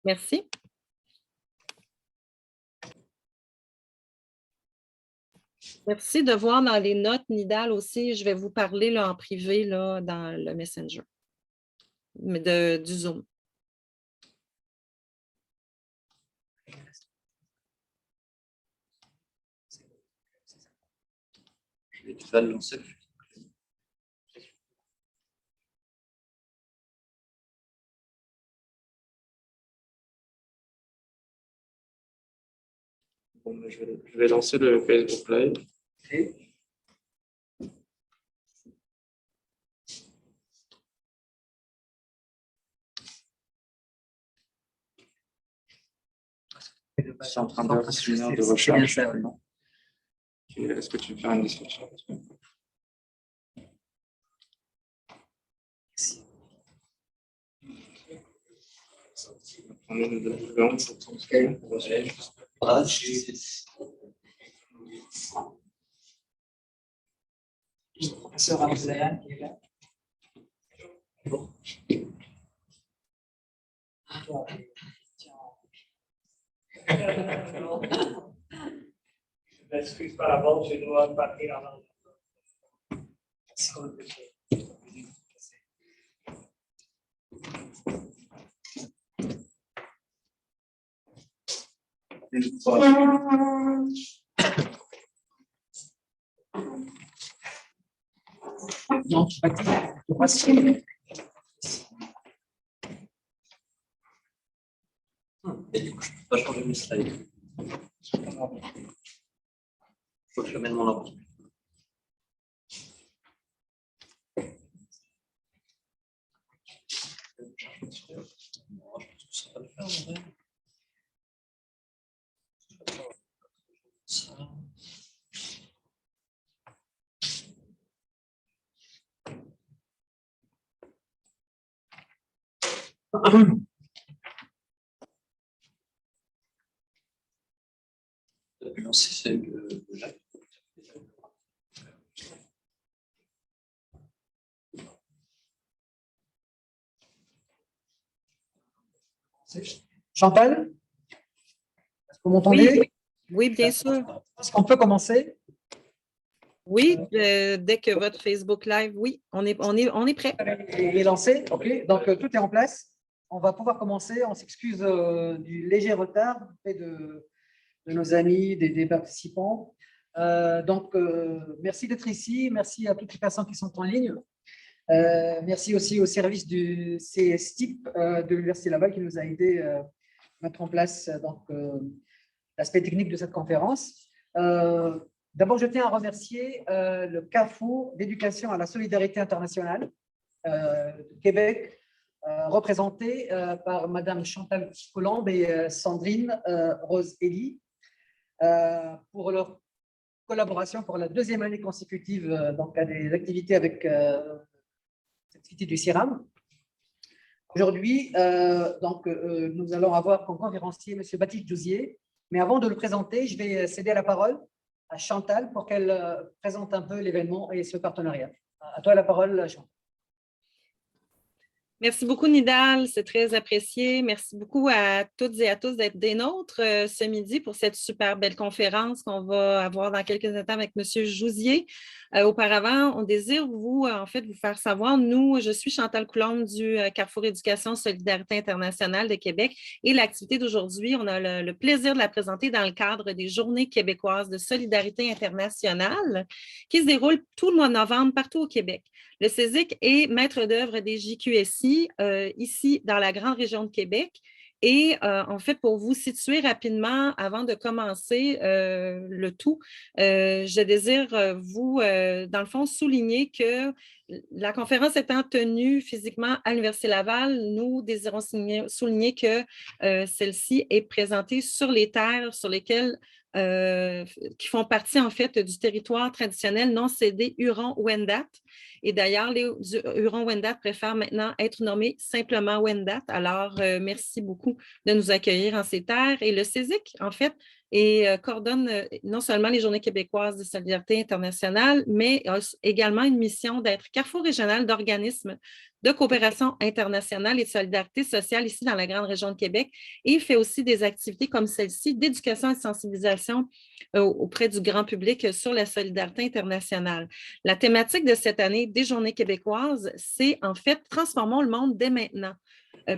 Merci. Merci de voir dans les notes, Nidal aussi. Je vais vous parler là, en privé là, dans le Messenger du Zoom. Tu vas le lancer. Bon, je vais lancer le Facebook Live. Okay. Je suis en train de finir de recherche. Est-ce que tu veux faire une description? On est de 2 Professeur Abdelayan qui est là. Bon. Je m'excuse par avance, je dois partir avant. Non, je vais Et du coup, je ne peux pas changer mes slides. Il faut que je mette mon ordre. Non, je pense que ça va le faire, en vrai. Ça. Lancer le live. Chantal, est-ce que vous m'entendez? Oui, oui, bien sûr. Est-ce qu'on peut commencer? Oui, dès que votre Facebook Live, oui, on est prêt. Il est lancé, ok. Donc, tout est en place. On va pouvoir commencer. On s'excuse du léger retard auprès de nos amis, des participants. Merci d'être ici. Merci à toutes les personnes qui sont en ligne. Merci aussi au service du CSTIP de l'Université Laval qui nous a aidé à mettre en place l'aspect technique de cette conférence. D'abord, je tiens à remercier le CAFO d'éducation à la solidarité internationale de Québec, représenté par Madame Chantal Colombe et Sandrine Rose-Elie, pour leur collaboration pour la 2e année consécutive à des activités avec cette activité du CIRAM. Aujourd'hui, nous allons avoir comme conférencier M. Baptiste Jouzier, mais avant de le présenter, je vais céder la parole à Chantal pour qu'elle présente un peu l'événement et ce partenariat. À toi la parole, Chantal. Merci beaucoup, Nidal. C'est très apprécié. Merci beaucoup à toutes et à tous d'être des nôtres ce midi pour cette super belle conférence qu'on va avoir dans quelques instants avec M. Jouzier. Auparavant, on désire vous faire savoir, je suis Chantal Coulombe du Carrefour Éducation Solidarité Internationale de Québec et l'activité d'aujourd'hui, on a le plaisir de la présenter dans le cadre des Journées québécoises de solidarité internationale qui se déroulent tout le mois de novembre partout au Québec. Le CESIC est maître d'œuvre des JQSI ici dans la grande région de Québec. Et en fait, pour vous situer rapidement, avant de commencer le tout, je désire dans le fond, souligner que la conférence étant tenue physiquement à l'Université Laval, nous désirons souligner que celle-ci est présentée sur les terres sur lesquelles qui font partie en fait du territoire traditionnel non cédé Huron-Wendat. Et d'ailleurs, les Hurons-Wendat préfèrent maintenant être nommés simplement Wendat. Alors, merci beaucoup de nous accueillir en ces terres. Et le CESIC, en fait, et coordonne non seulement les Journées québécoises de solidarité internationale, mais a également une mission d'être carrefour régional d'organismes de coopération internationale et de solidarité sociale ici dans la grande région de Québec. Et il fait aussi des activités comme celle-ci d'éducation et de sensibilisation auprès du grand public sur la solidarité internationale. La thématique de cette année des Journées québécoises, c'est en fait « Transformons le monde dès maintenant ».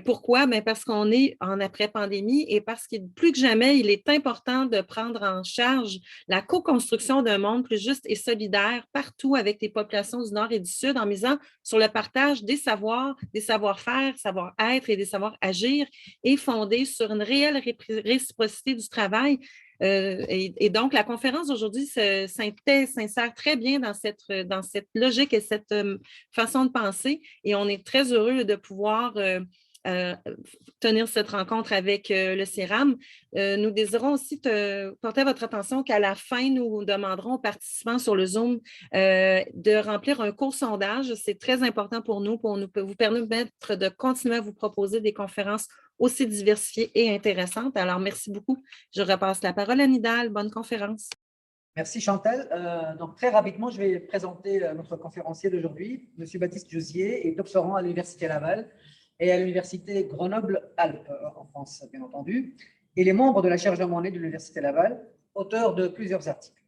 Pourquoi? Bien parce qu'on est en après-pandémie et parce que plus que jamais, il est important de prendre en charge la co-construction d'un monde plus juste et solidaire partout avec les populations du Nord et du Sud en misant sur le partage des savoirs, des savoir-faire, savoir-être et des savoir-agir et fondé sur une réelle réciprocité du travail. Et donc, la conférence d'aujourd'hui s'insère très bien dans cette logique et cette façon de penser. Et on est très heureux de pouvoir tenir cette rencontre avec le CIRAM. Nous désirons aussi porter votre attention qu'à la fin, nous demanderons aux participants sur le Zoom de remplir un court sondage. C'est très important pour nous vous permettre de continuer à vous proposer des conférences aussi diversifiées et intéressantes. Alors, merci beaucoup. Je repasse la parole à Nidal. Bonne conférence. Merci Chantal. Donc très rapidement, je vais présenter notre conférencier d'aujourd'hui. Monsieur Baptiste Jouzier est doctorant à l'Université Laval et à l'Université Grenoble-Alpes en France, bien entendu. Il est membre de la chaire Jean Monnet de l'Université Laval, auteur de plusieurs articles.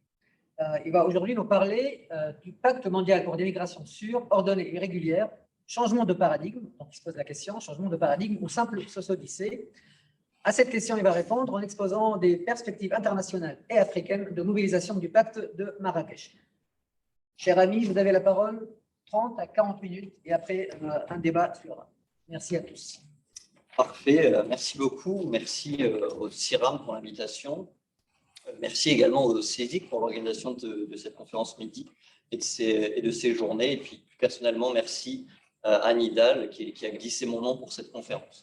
Il va aujourd'hui nous parler du Pacte mondial pour des migrations sûres, ordonnées et régulières, changement de paradigme. Donc il se pose la question, changement de paradigme ou simple socio-odyssée. À cette question, il va répondre en exposant des perspectives internationales et africaines de mobilisation du pacte de Marrakech. Cher ami, vous avez la parole, 30 à 40 minutes, et après un débat suivra. Merci à tous. Parfait, merci beaucoup. Merci au CIRAM pour l'invitation. Merci également au CEVIC pour l'organisation de cette conférence midi et de ces journées. Et puis, plus personnellement, merci à Nidal qui a glissé mon nom pour cette conférence.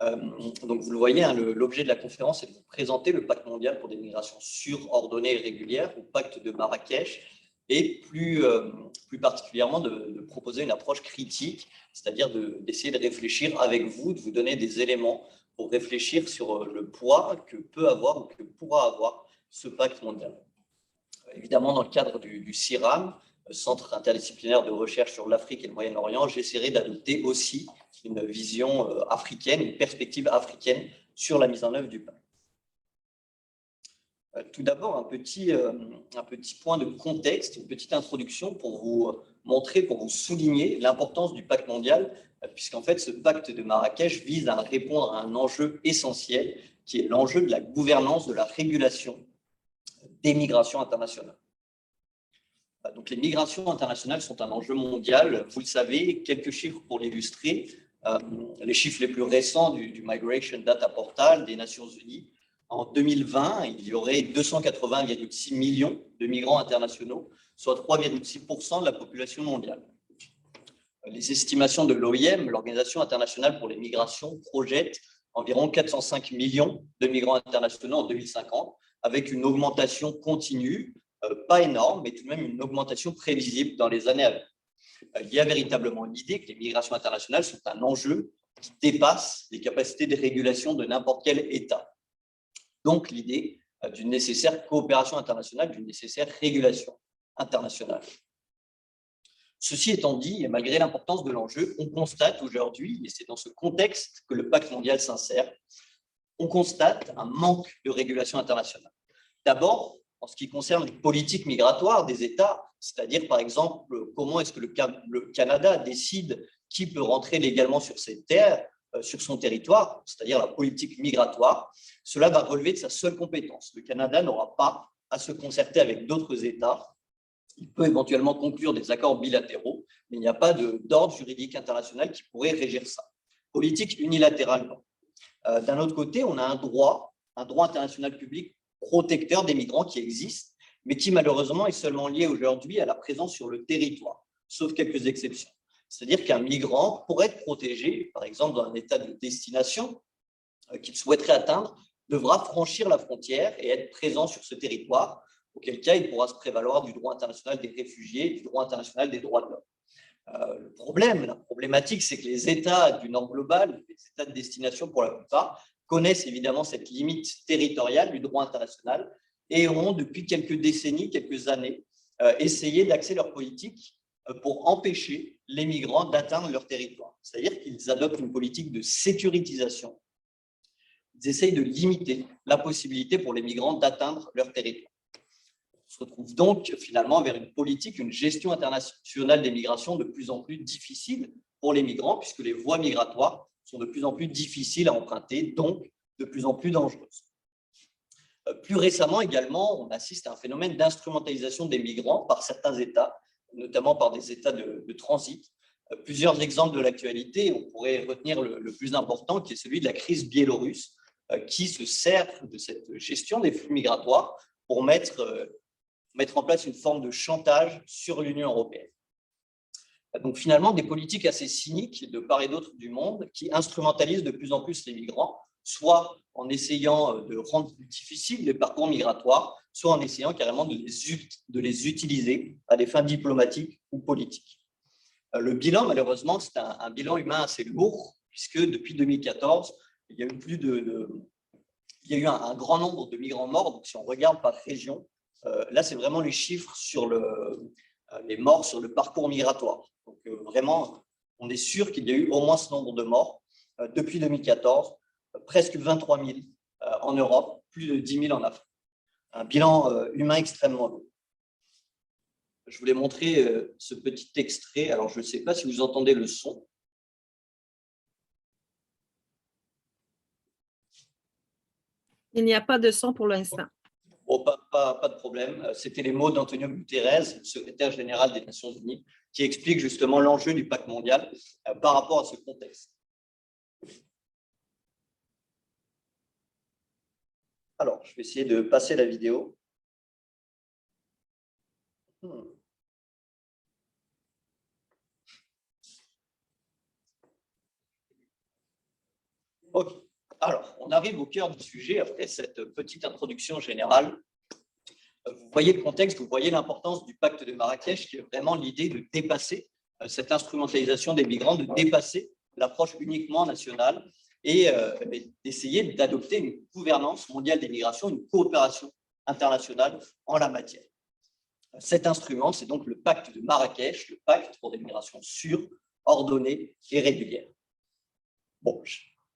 Donc, vous le voyez, hein, l'objet de la conférence est de vous présenter le pacte mondial pour des migrations sûres, ordonnées et régulières, ou pacte de Marrakech, et plus particulièrement de proposer une approche critique, c'est-à-dire d'essayer de réfléchir avec vous, de vous donner des éléments pour réfléchir sur le poids que peut avoir ou que pourra avoir ce pacte mondial. Évidemment, dans le cadre du CIRAM, Centre interdisciplinaire de recherche sur l'Afrique et le Moyen-Orient, j'essaierai d'adopter aussi une vision africaine, une perspective africaine sur la mise en œuvre du pacte. Tout d'abord, un petit point de contexte, une petite introduction pour vous montrer, pour vous souligner l'importance du pacte mondial, puisqu'en fait, ce pacte de Marrakech vise à répondre à un enjeu essentiel, qui est l'enjeu de la gouvernance, de la régulation des migrations internationales. Donc, les migrations internationales sont un enjeu mondial. Vous le savez, quelques chiffres pour l'illustrer. Les chiffres les plus récents du Migration Data Portal des Nations Unies. En 2020, il y aurait 280,6 millions de migrants internationaux, soit 3,6% de la population mondiale. Les estimations de l'OIM, l'Organisation internationale pour les migrations, projettent environ 405 millions de migrants internationaux en 2050, avec une augmentation continue, pas énorme, mais tout de même une augmentation prévisible dans les années à venir. Il y a véritablement l'idée que les migrations internationales sont un enjeu qui dépasse les capacités de régulation de n'importe quel État. Donc, l'idée d'une nécessaire coopération internationale, d'une nécessaire régulation internationale. Ceci étant dit, et malgré l'importance de l'enjeu, on constate aujourd'hui, et c'est dans ce contexte que le pacte mondial s'insère, on constate un manque de régulation internationale. D'abord, en ce qui concerne les politiques migratoires des États, c'est-à-dire par exemple comment est-ce que le Canada décide qui peut rentrer légalement sur ses terres, sur son territoire, c'est-à-dire la politique migratoire, cela va relever de sa seule compétence. Le Canada n'aura pas à se concerter avec d'autres États. Il peut éventuellement conclure des accords bilatéraux, mais il n'y a pas d'ordre juridique international qui pourrait régir ça. Politique unilatéralement. D'un autre côté, on a un droit international public protecteur des migrants qui existe, mais qui malheureusement est seulement lié aujourd'hui à la présence sur le territoire, sauf quelques exceptions. C'est-à-dire qu'un migrant pourrait être protégé, par exemple dans un état de destination qu'il souhaiterait atteindre, devra franchir la frontière et être présent sur ce territoire, auquel cas il pourra se prévaloir du droit international des réfugiés, du droit international des droits de l'homme. La problématique, c'est que les États du Nord global, les États de destination pour la plupart, connaissent évidemment cette limite territoriale du droit international et ont, depuis quelques décennies, quelques années, essayé d'axer leur politique pour empêcher les migrants d'atteindre leur territoire. C'est-à-dire qu'ils adoptent une politique de sécurisation. Ils essayent de limiter la possibilité pour les migrants d'atteindre leur territoire. On se retrouve donc finalement vers une politique, une gestion internationale des migrations de plus en plus difficile pour les migrants, puisque les voies migratoires sont de plus en plus difficiles à emprunter, donc de plus en plus dangereuses. Plus récemment également, on assiste à un phénomène d'instrumentalisation des migrants par certains États, notamment par des États de transit. Plusieurs exemples de l'actualité, on pourrait retenir le plus important, qui est celui de la crise biélorusse, qui se sert de cette gestion des flux migratoires pour mettre en place une forme de chantage sur l'Union européenne. Donc finalement, des politiques assez cyniques de part et d'autre du monde qui instrumentalisent de plus en plus les migrants, soit en essayant de rendre plus difficiles les parcours migratoires, soit en essayant carrément de les utiliser à des fins diplomatiques ou politiques. Le bilan, malheureusement, c'est un bilan humain assez lourd, puisque depuis 2014, il y a eu un grand nombre de migrants morts. Donc si on regarde par région, là, c'est vraiment les chiffres sur les morts sur le parcours migratoire. Donc vraiment, on est sûr qu'il y a eu au moins ce nombre de morts depuis 2014, presque 23 000 en Europe, plus de 10 000 en Afrique. Un bilan humain extrêmement lourd. Je voulais montrer ce petit extrait. Alors, je ne sais pas si vous entendez le son. Il n'y a pas de son pour l'instant. Bon, pas de problème. C'était les mots d'Antonio Guterres, secrétaire général des Nations Unies, qui explique justement l'enjeu du pacte mondial par rapport à ce contexte. Alors, je vais essayer de passer la vidéo. Ok. Alors, on arrive au cœur du sujet après cette petite introduction générale. Vous voyez le contexte, vous voyez l'importance du pacte de Marrakech, qui est vraiment l'idée de dépasser cette instrumentalisation des migrants, de dépasser l'approche uniquement nationale et d'essayer d'adopter une gouvernance mondiale des migrations, une coopération internationale en la matière. Cet instrument, c'est donc le pacte de Marrakech, le pacte pour des migrations sûres, ordonnées et régulières. Bon,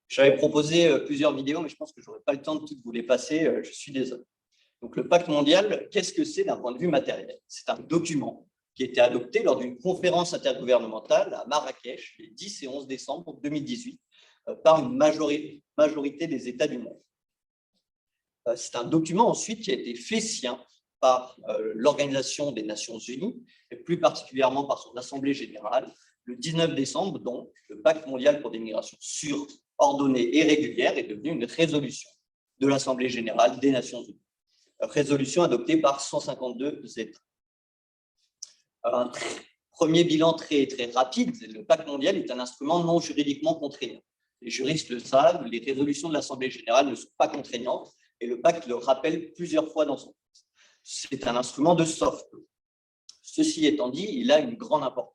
j'avais proposé plusieurs vidéos, mais je pense que je n'aurai pas le temps de toutes vous les passer, je suis désolé. Donc, le pacte mondial, qu'est-ce que c'est d'un point de vue matériel? C'est un document qui a été adopté lors d'une conférence intergouvernementale à Marrakech les 10 et 11 décembre 2018 par une majorité des États du monde. C'est un document ensuite qui a été fait sien par l'Organisation des Nations Unies, et plus particulièrement par son Assemblée générale, le 19 décembre, donc, le pacte mondial pour des migrations sûres, ordonnées et régulières est devenu une résolution de l'Assemblée générale des Nations Unies. Résolution adoptée par 152 États. Un premier bilan très rapide, le pacte mondial est un instrument non juridiquement contraignant. Les juristes le savent, les résolutions de l'Assemblée générale ne sont pas contraignantes et le pacte le rappelle plusieurs fois dans son texte. C'est un instrument de soft law. Ceci étant dit, il a une grande importance.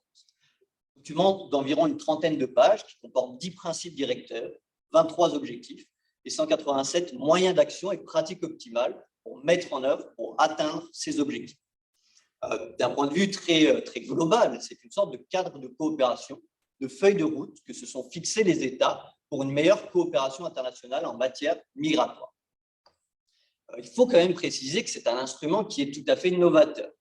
Un document d'environ une trentaine de pages qui comporte 10 principes directeurs, 23 objectifs et 187 moyens d'action et pratiques optimales pour mettre en œuvre, pour atteindre ces objectifs. D'un point de vue très global, c'est une sorte de cadre de coopération, de feuille de route que se sont fixés les États pour une meilleure coopération internationale en matière migratoire. Il faut quand même préciser que c'est un instrument qui est tout à fait novateur.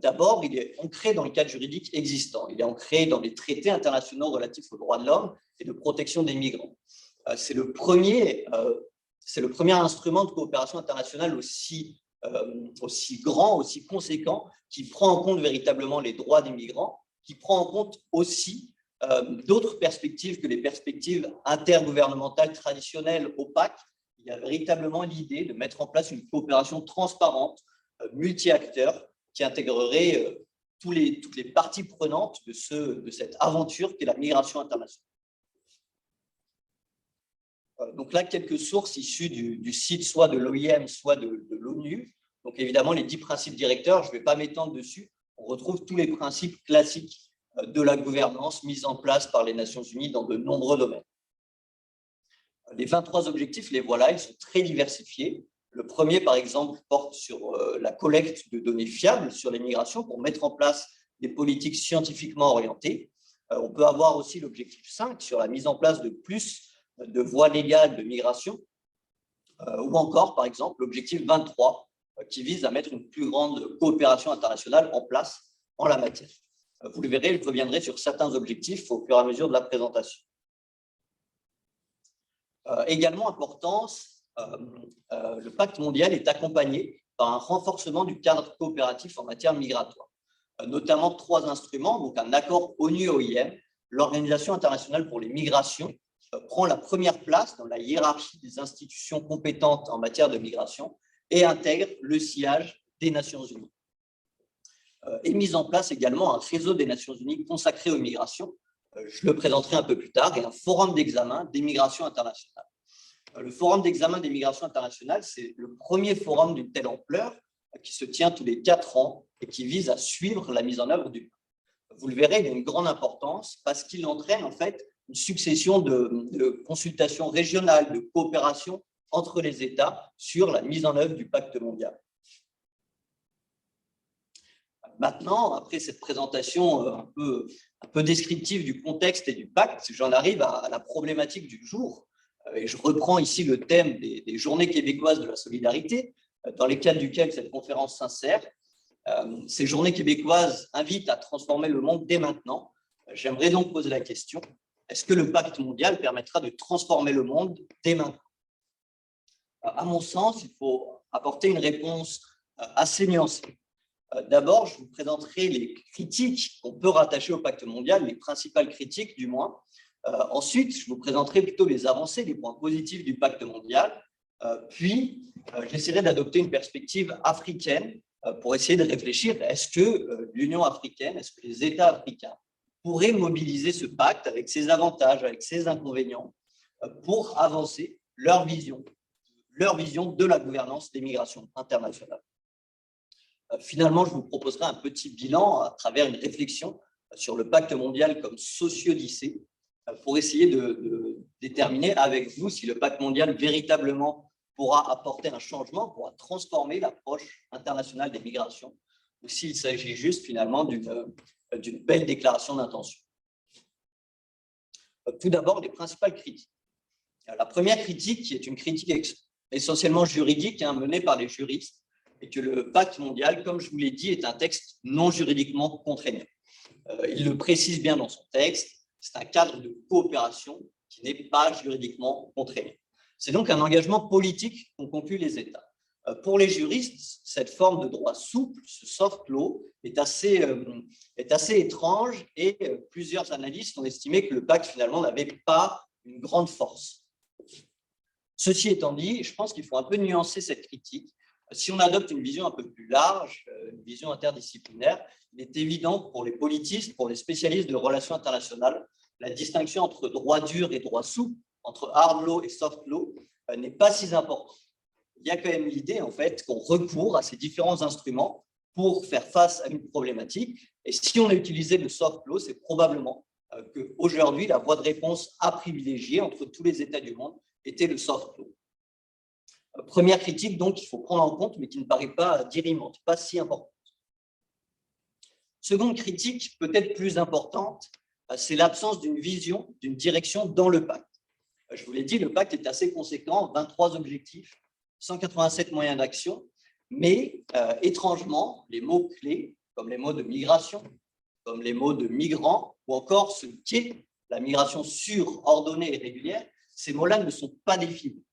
D'abord, il est ancré dans le cadre juridique existant. Il est ancré dans les traités internationaux relatifs aux droits de l'homme et de protection des migrants. C'est le premier instrument de coopération internationale aussi grand, aussi conséquent, qui prend en compte véritablement les droits des migrants, qui prend en compte aussi d'autres perspectives que les perspectives intergouvernementales traditionnelles opaques. Il y a véritablement l'idée de mettre en place une coopération transparente, multi-acteurs, qui intégrerait toutes les parties prenantes de cette aventure qu'est la migration internationale. Donc là, quelques sources issues du site soit de l'OIM, soit de l'ONU. Donc évidemment, les 10 principes directeurs, je ne vais pas m'étendre dessus. On retrouve tous les principes classiques de la gouvernance mis en place par les Nations Unies dans de nombreux domaines. Les 23 objectifs, les voilà, ils sont très diversifiés. Le premier, par exemple, porte sur la collecte de données fiables sur les migrations pour mettre en place des politiques scientifiquement orientées. On peut avoir aussi l'objectif 5 sur la mise en place de plus de voies légales de migration, ou encore, par exemple, l'objectif 23 qui vise à mettre une plus grande coopération internationale en place en la matière. Vous le verrez, je reviendrai sur certains objectifs au fur et à mesure de la présentation. Également importance, le pacte mondial est accompagné par un renforcement du cadre coopératif en matière migratoire, notamment 3 instruments, donc un accord ONU-OIM, l'Organisation internationale pour les migrations prend la première place dans la hiérarchie des institutions compétentes en matière de migration et intègre le sillage des Nations Unies. Est mis en place également un réseau des Nations Unies consacré aux migrations, je le présenterai un peu plus tard, et un forum d'examen des migrations internationales. Le forum d'examen des migrations internationales, c'est le premier forum d'une telle ampleur qui se tient tous les 4 ans et qui vise à suivre la mise en œuvre du pacte. Vous le verrez, il a une grande importance parce qu'il entraîne en fait une succession de consultations régionales, de coopération entre les États sur la mise en œuvre du pacte mondial. Maintenant, après cette présentation un peu descriptive du contexte et du pacte, j'en arrive à la problématique du jour. Et je reprends ici le thème des Journées québécoises de la solidarité, dans les cadres duquel cette conférence s'insère. Ces Journées québécoises invitent à transformer le monde dès maintenant. J'aimerais donc poser la question, est-ce que le pacte mondial permettra de transformer le monde dès maintenant? À mon sens, il faut apporter une réponse assez nuancée. D'abord, je vous présenterai les critiques qu'on peut rattacher au pacte mondial, les principales critiques du moins. Ensuite, je vous présenterai plutôt les avancées, les points positifs du pacte mondial. Puis, j'essaierai d'adopter une perspective africaine pour essayer de réfléchir, est-ce que l'Union africaine, est-ce que les États africains pourraient mobiliser ce pacte avec ses avantages, avec ses inconvénients, pour avancer leur vision de la gouvernance des migrations internationales. Finalement, je vous proposerai un petit bilan à travers une réflexion sur le pacte mondial comme socio-odyssée pour essayer de déterminer avec vous si le pacte mondial véritablement pourra apporter un changement, pourra transformer l'approche internationale des migrations ou s'il s'agit juste finalement d'une belle déclaration d'intention. Tout d'abord, les principales critiques. La première critique, qui est une critique essentiellement juridique menée par les juristes, et que le pacte mondial, comme je vous l'ai dit, est un texte non juridiquement contraignant. Il le précise bien dans son texte, c'est un cadre de coopération qui n'est pas juridiquement contraignant. C'est donc un engagement politique qu'ont conclu les États. Pour les juristes, cette forme de droit souple, ce soft law, est assez étrange et plusieurs analystes ont estimé que le pacte finalement n'avait pas une grande force. Ceci étant dit, je pense qu'il faut un peu nuancer cette critique. Si on adopte une vision un peu plus large, une vision interdisciplinaire, il est évident pour les politistes, pour les spécialistes de relations internationales, la distinction entre droit dur et droit souple, entre hard law et soft law, n'est pas si importante. Il y a quand même l'idée en fait, qu'on recourt à ces différents instruments pour faire face à une problématique. Et si on a utilisé le soft law, c'est probablement qu'aujourd'hui, la voie de réponse à privilégier entre tous les États du monde était le soft law. Première critique, donc, qu'il faut prendre en compte, mais qui ne paraît pas dirimante, pas si importante. Seconde critique, peut-être plus importante, c'est l'absence d'une vision, d'une direction dans le pacte. Je vous l'ai dit, le pacte est assez conséquent, 23 objectifs, 187 moyens d'action, mais étrangement, les mots-clés, comme les mots de migration, comme les mots de migrants, ou encore ce qu'est la migration sûre, ordonnée et régulière, ces mots-là ne sont pas définis.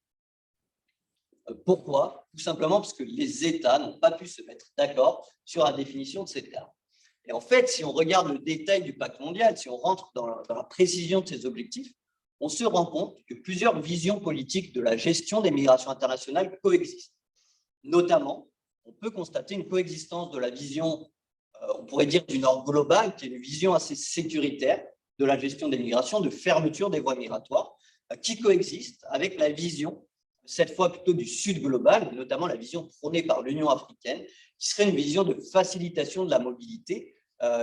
Pourquoi? Tout simplement parce que les États n'ont pas pu se mettre d'accord sur la définition de ces termes. Et en fait, si on regarde le détail du pacte mondial, si on rentre dans la précision de ces objectifs, on se rend compte que plusieurs visions politiques de la gestion des migrations internationales coexistent. Notamment, on peut constater une coexistence de la vision, on pourrait dire du nord global, qui est une vision assez sécuritaire de la gestion des migrations, de fermeture des voies migratoires, qui coexiste avec la vision cette fois plutôt du sud global, notamment la vision prônée par l'Union africaine, qui serait une vision de facilitation de la mobilité,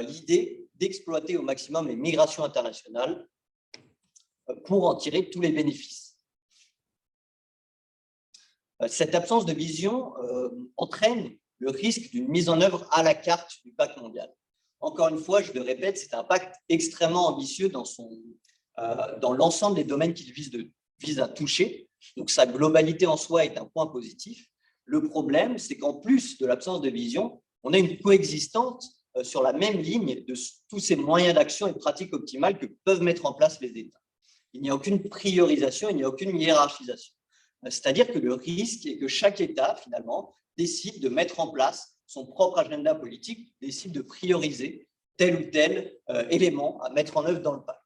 l'idée d'exploiter au maximum les migrations internationales pour en tirer tous les bénéfices. Cette absence de vision entraîne le risque d'une mise en œuvre à la carte du pacte mondial. Encore une fois, je le répète, c'est un pacte extrêmement ambitieux dans l'ensemble des domaines qu'il vise à toucher. Donc, sa globalité en soi est un point positif. Le problème, c'est qu'en plus de l'absence de vision, on a une coexistence sur la même ligne de tous ces moyens d'action et pratiques optimales que peuvent mettre en place les États. Il n'y a aucune priorisation, il n'y a aucune hiérarchisation. C'est-à-dire que le risque est que chaque État, finalement, décide de mettre en place son propre agenda politique, décide de prioriser tel ou tel élément à mettre en œuvre dans le pacte.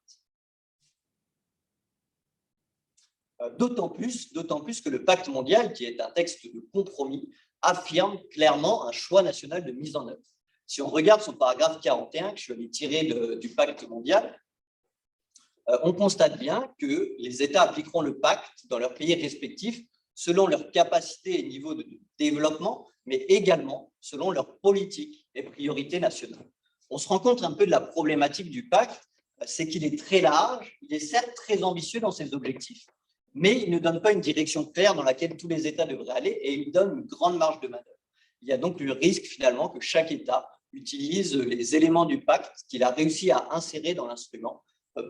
D'autant plus que le pacte mondial, qui est un texte de compromis, affirme clairement un choix national de mise en œuvre. Si on regarde son paragraphe 41, que je suis allé tirer du pacte mondial, on constate bien que les États appliqueront le pacte dans leurs pays respectifs selon leur capacité et niveau de développement, mais également selon leurs politiques et priorités nationales. On se rend compte un peu de la problématique du pacte, c'est qu'il est très large, il est certes très ambitieux dans ses objectifs, mais il ne donne pas une direction claire dans laquelle tous les États devraient aller et il donne une grande marge de manœuvre. Il y a donc le risque finalement que chaque État utilise les éléments du pacte qu'il a réussi à insérer dans l'instrument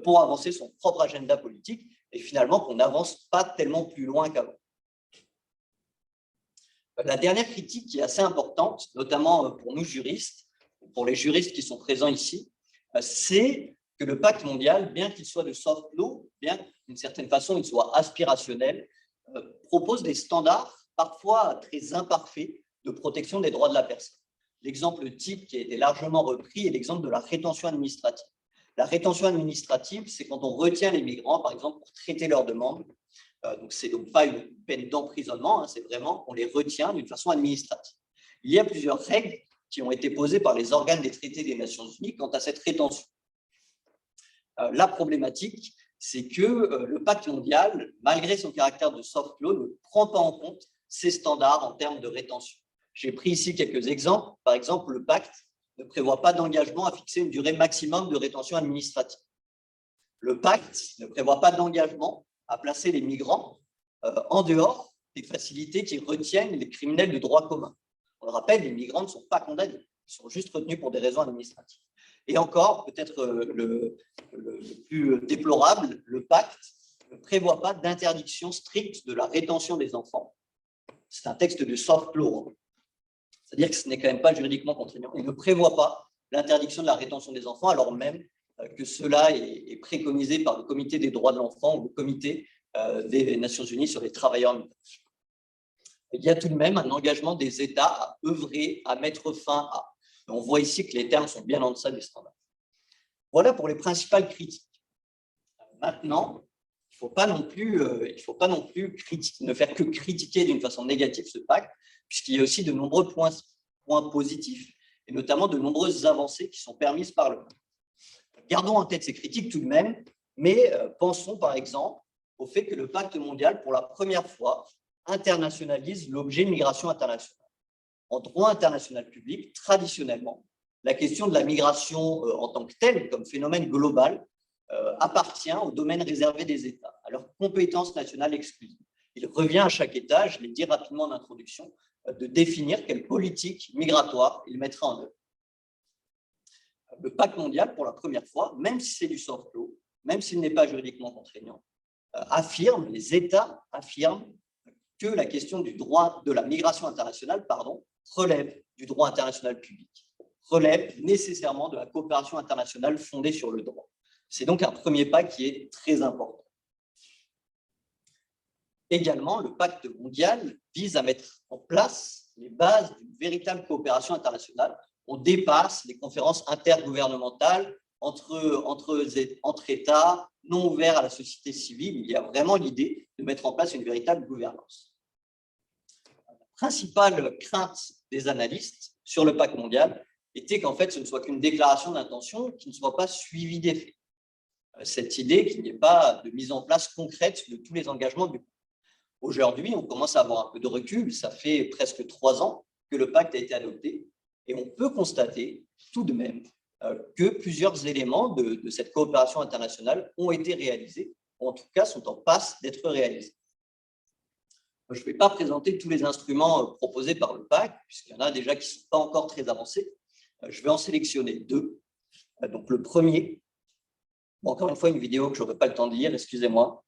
pour avancer son propre agenda politique et finalement qu'on n'avance pas tellement plus loin qu'avant. La dernière critique qui est assez importante, notamment pour nous juristes, pour les juristes qui sont présents ici, c'est que le pacte mondial, bien qu'il soit de soft law, bien d'une certaine façon il soit aspirationnel, propose des standards parfois très imparfaits de protection des droits de la personne. L'exemple type qui a été largement repris est l'exemple de la rétention administrative. La rétention administrative, c'est quand on retient les migrants, par exemple, pour traiter leurs demandes. Donc, ce n'est donc pas une peine d'emprisonnement, c'est vraiment qu'on les retient d'une façon administrative. Il y a plusieurs règles qui ont été posées par les organes des traités des Nations Unies quant à cette rétention. La problématique, c'est que le pacte mondial, malgré son caractère de soft law, ne prend pas en compte ces standards en termes de rétention. J'ai pris ici quelques exemples. Par exemple, le pacte ne prévoit pas d'engagement à fixer une durée maximum de rétention administrative. Le pacte ne prévoit pas d'engagement à placer les migrants en dehors des facilités qui retiennent les criminels de droit commun. On le rappelle, les migrants ne sont pas condamnés, ils sont juste retenus pour des raisons administratives. Et encore, peut-être le plus déplorable, le pacte ne prévoit pas d'interdiction stricte de la rétention des enfants. C'est un texte de soft law, c'est-à-dire que ce n'est quand même pas juridiquement contraignant. Il ne prévoit pas l'interdiction de la rétention des enfants, alors même que cela est préconisé par le Comité des droits de l'enfant ou le Comité des Nations Unies sur les travailleurs migrants. Il y a tout de même un engagement des États à œuvrer, à mettre fin à. On voit ici que les termes sont bien en deçà des standards. Voilà pour les principales critiques. Maintenant, il ne faut pas non plus ne faire que critiquer d'une façon négative ce pacte, puisqu'il y a aussi de nombreux points positifs, et notamment de nombreuses avancées qui sont permises par le pacte. Gardons en tête ces critiques tout de même, mais pensons par exemple au fait que le pacte mondial, pour la première fois, internationalise l'objet migration internationale. En droit international public, traditionnellement, la question de la migration en tant que telle, comme phénomène global, appartient au domaine réservé des États, à leurs compétences nationales exclusives. Il revient à chaque État, je l'ai dit rapidement en introduction, de définir quelle politique migratoire il mettra en œuvre. Le pacte mondial, pour la première fois, même si c'est du soft law, même s'il n'est pas juridiquement contraignant, les États affirment que la question du droit de la migration internationale, relève du droit international public, relève nécessairement de la coopération internationale fondée sur le droit. C'est donc un premier pas qui est très important. Également, le pacte mondial vise à mettre en place les bases d'une véritable coopération internationale. On dépasse les conférences intergouvernementales entre États non ouverts à la société civile. Il y a vraiment l'idée de mettre en place une véritable gouvernance. La principale crainte des analystes sur le pacte mondial était qu'en fait, ce ne soit qu'une déclaration d'intention qui ne soit pas suivie d'effet. Cette idée qu'il n'y ait pas de mise en place concrète de tous les engagements du pacte. Aujourd'hui, on commence à avoir un peu de recul. Ça fait presque 3 ans que le pacte a été adopté et on peut constater tout de même que plusieurs éléments de cette coopération internationale ont été réalisés, ou en tout cas sont en passe d'être réalisés. Je ne vais pas présenter tous les instruments proposés par le pacte, puisqu'il y en a déjà qui ne sont pas encore très avancés. Je vais en sélectionner 2. Donc, le premier, bon, encore une fois, une vidéo que je n'aurai pas le temps de lire, excusez-moi.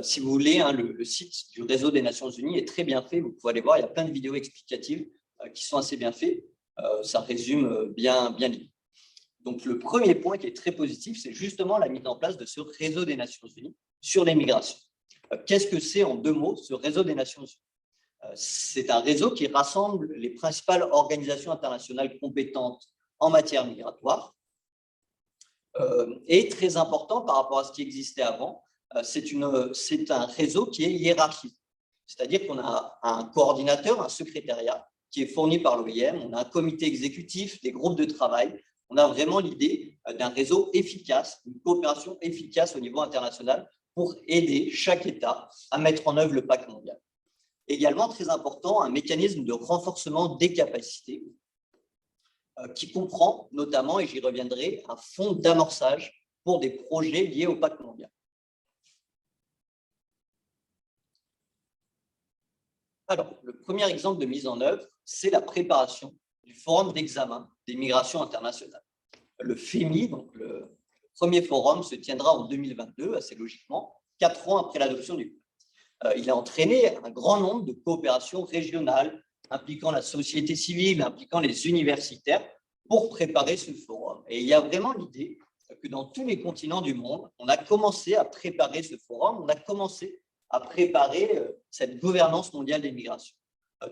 Si vous voulez, hein, le site du réseau des Nations Unies est très bien fait. Vous pouvez aller voir, il y a plein de vidéos explicatives qui sont assez bien faites. Ça résume bien l'idée. Donc, le premier point qui est très positif, c'est justement la mise en place de ce réseau des Nations Unies sur les migrations. Qu'est-ce que c'est en 2 mots, ce réseau des Nations Unies? C'est un réseau qui rassemble les principales organisations internationales compétentes en matière migratoire. Et très important par rapport à ce qui existait avant, c'est un réseau qui est hiérarchisé. C'est-à-dire qu'on a un coordinateur, un secrétariat qui est fourni par l'OIM, on a un comité exécutif, des groupes de travail. On a vraiment l'idée d'un réseau efficace, une coopération efficace au niveau international pour aider chaque État à mettre en œuvre le pacte mondial. Également, très important, un mécanisme de renforcement des capacités qui comprend notamment, et j'y reviendrai, un fonds d'amorçage pour des projets liés au pacte mondial. Alors, le premier exemple de mise en œuvre, c'est la préparation du forum d'examen des migrations internationales. Le FEMI, donc le premier forum, se tiendra en 2022, assez logiquement, 4 ans après l'adoption du pacte. Il a entraîné un grand nombre de coopérations régionales impliquant la société civile, impliquant les universitaires pour préparer ce forum. Et il y a vraiment l'idée que dans tous les continents du monde, on a commencé à préparer ce forum, on a commencé à préparer cette gouvernance mondiale des migrations.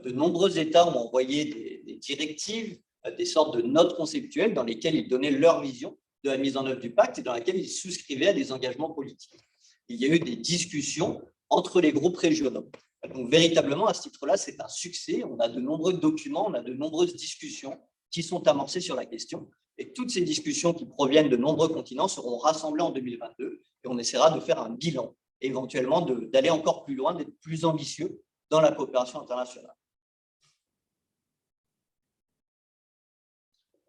De nombreux États ont envoyé des directives, des sortes de notes conceptuelles dans lesquelles ils donnaient leur vision de la mise en œuvre du pacte et dans laquelle ils souscrivaient à des engagements politiques. Il y a eu des discussions entre les groupes régionaux. Donc, véritablement, à ce titre-là, c'est un succès. On a de nombreux documents, on a de nombreuses discussions qui sont amorcées sur la question. Et toutes ces discussions qui proviennent de nombreux continents seront rassemblées en 2022 et on essaiera de faire un bilan, éventuellement d'aller encore plus loin, d'être plus ambitieux dans la coopération internationale.